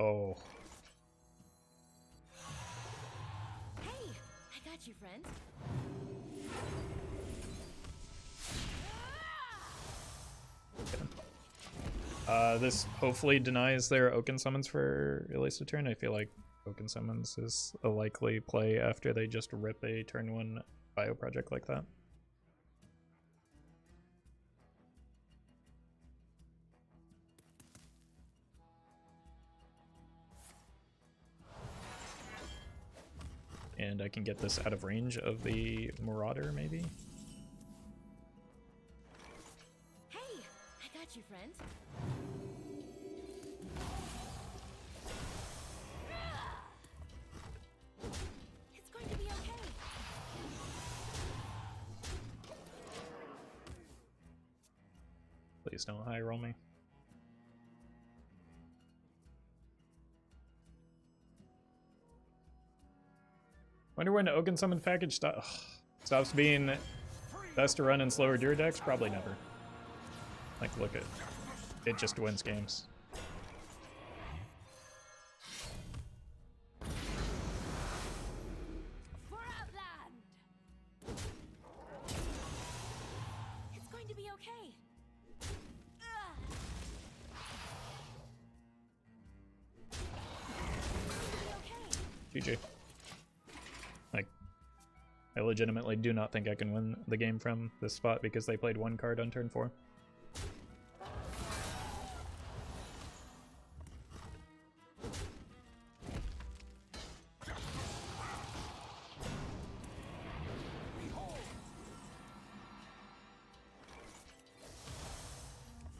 Oh. Hey, I got you, friend. This hopefully denies their Oaken Summons for at least a turn. I feel like Oaken Summons is a likely play after they just rip a turn 1 bio project like that. And I can get this out of range of the Marauder, maybe? Hey, I got you, friend. It's going to be okay. Please don't high roll me. Wonder when Oaken Summon package stops being best to run in slower Dur decks? Probably never. Like, look at it, just wins games. For Outland! It's going to be okay. GG. Like, I legitimately do not think I can win the game from this spot because they played 1 card on turn 4.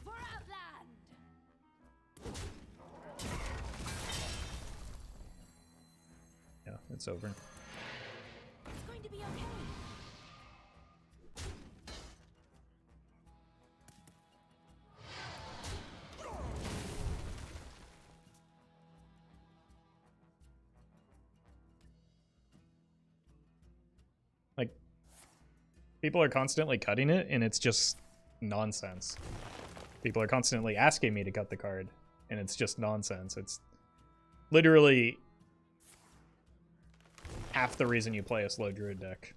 For Outland! Yeah, it's over. It's going to be okay. Like, people are constantly cutting it, and it's just nonsense. People are constantly asking me to cut the card, and it's just nonsense. It's literally half the reason you play a slow druid deck.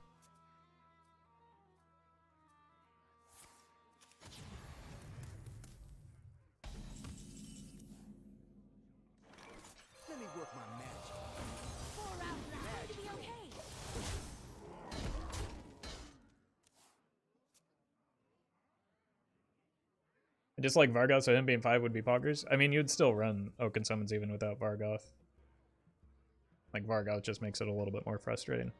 Let me work my magic. For Outland! It's going to be okay. Just like Vargoth, so him being 5 would be poggers. I mean, you'd still run Oaken Summons even without Vargoth. Like, Vargoth just makes it a little bit more frustrating.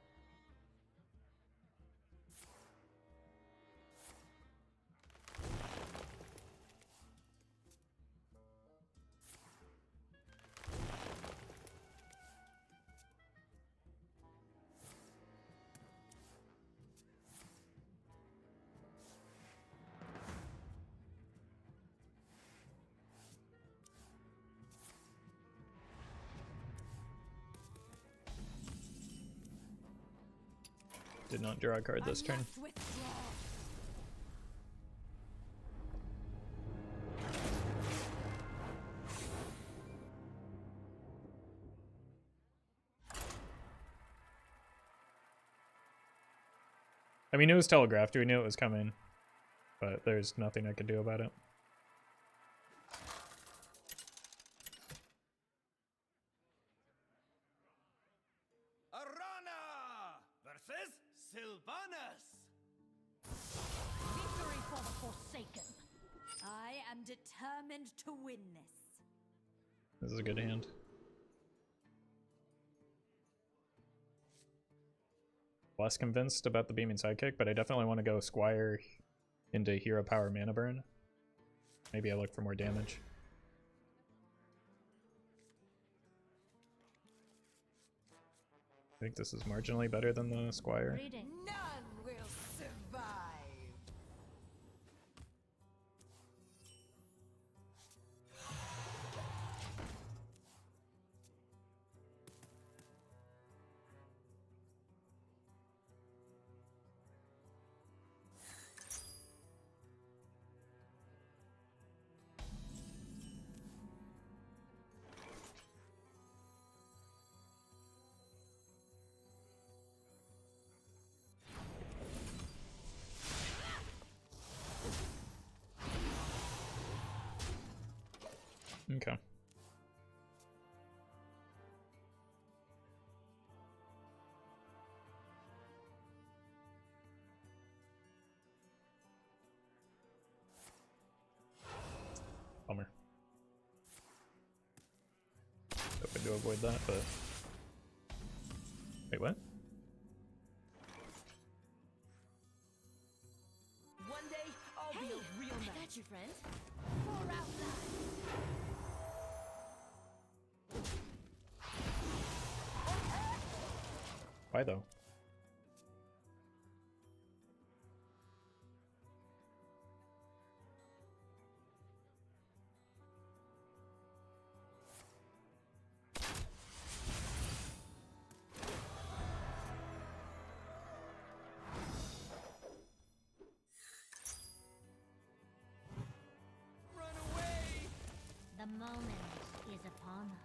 Did not draw a card this turn. Must withdraw. I mean, it was telegraphed. We knew it was coming, but there's nothing I could do about it. Arana versus Sylvanas. Victory for the Forsaken. I am determined to win this. This is a good hand. Less convinced about the Beaming Sidekick, but I definitely want to go Squire into Hero Power Mana Burn. Maybe I look for more damage. I think this is marginally better than the Squire. Reading. None will survive. Okay. Bummer. Hoping to avoid that, but... Wait, what? One day, I'll be a real I knight. got you, friend. For outlaws. Why though? Run away! The moment is upon us.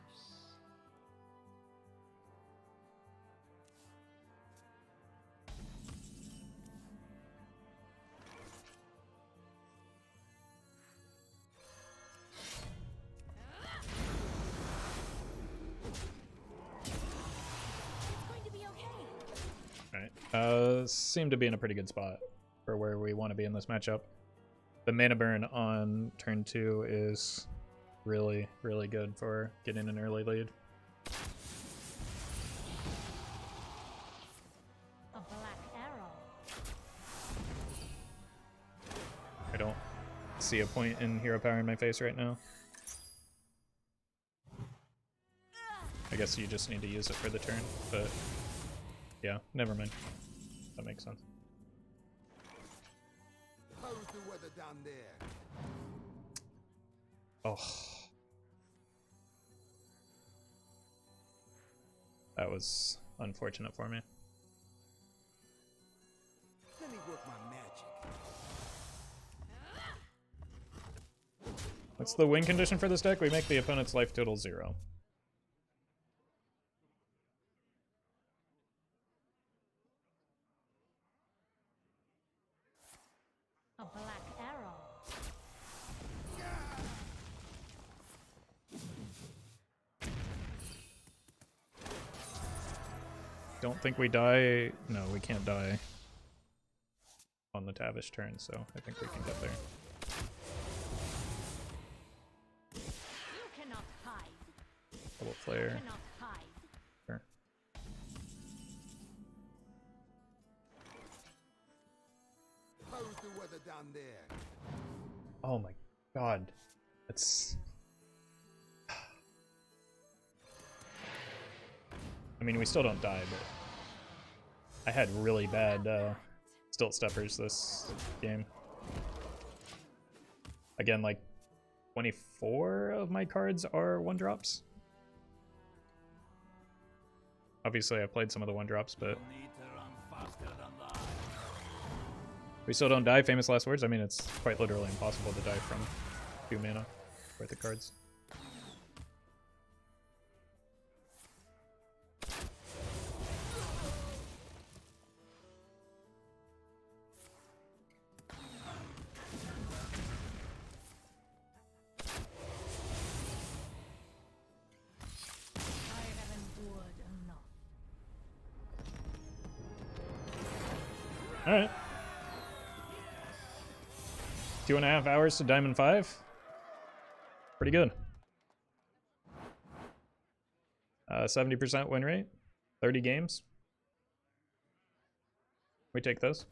It's going to be okay. Alright. Seem to be in a pretty good spot for where we want to be in this matchup. The mana burn on turn 2 is really, really good for getting an early lead. A black arrow. I don't see a point in hero power in my face right now. I guess you just need to use it for the turn, but yeah, never mind. That makes sense. How's the weather down there? Oh. That was unfortunate for me. Let me work my magic. What's the win condition for this deck? We make the opponent's life total 0. A black arrow. Don't think we die. No, we can't die on the Tavish turn, so I think we can get there. You cannot hide. Double flare. Cannot hide. Sure. How's the weather down there? Oh my god. It's... I mean, we still don't die, but I had really bad Stiltsteppers this game. Again, like 24 of my cards are 1-drops. Obviously, I played some of the 1-drops, but Need to run faster than that. we still don't die. Famous last words. I mean, it's quite literally impossible to die from 2 mana worth of cards. I have endured enough. All right. 2.5 hours to Diamond 5. Pretty good. 70% win rate. 30 games. We take those.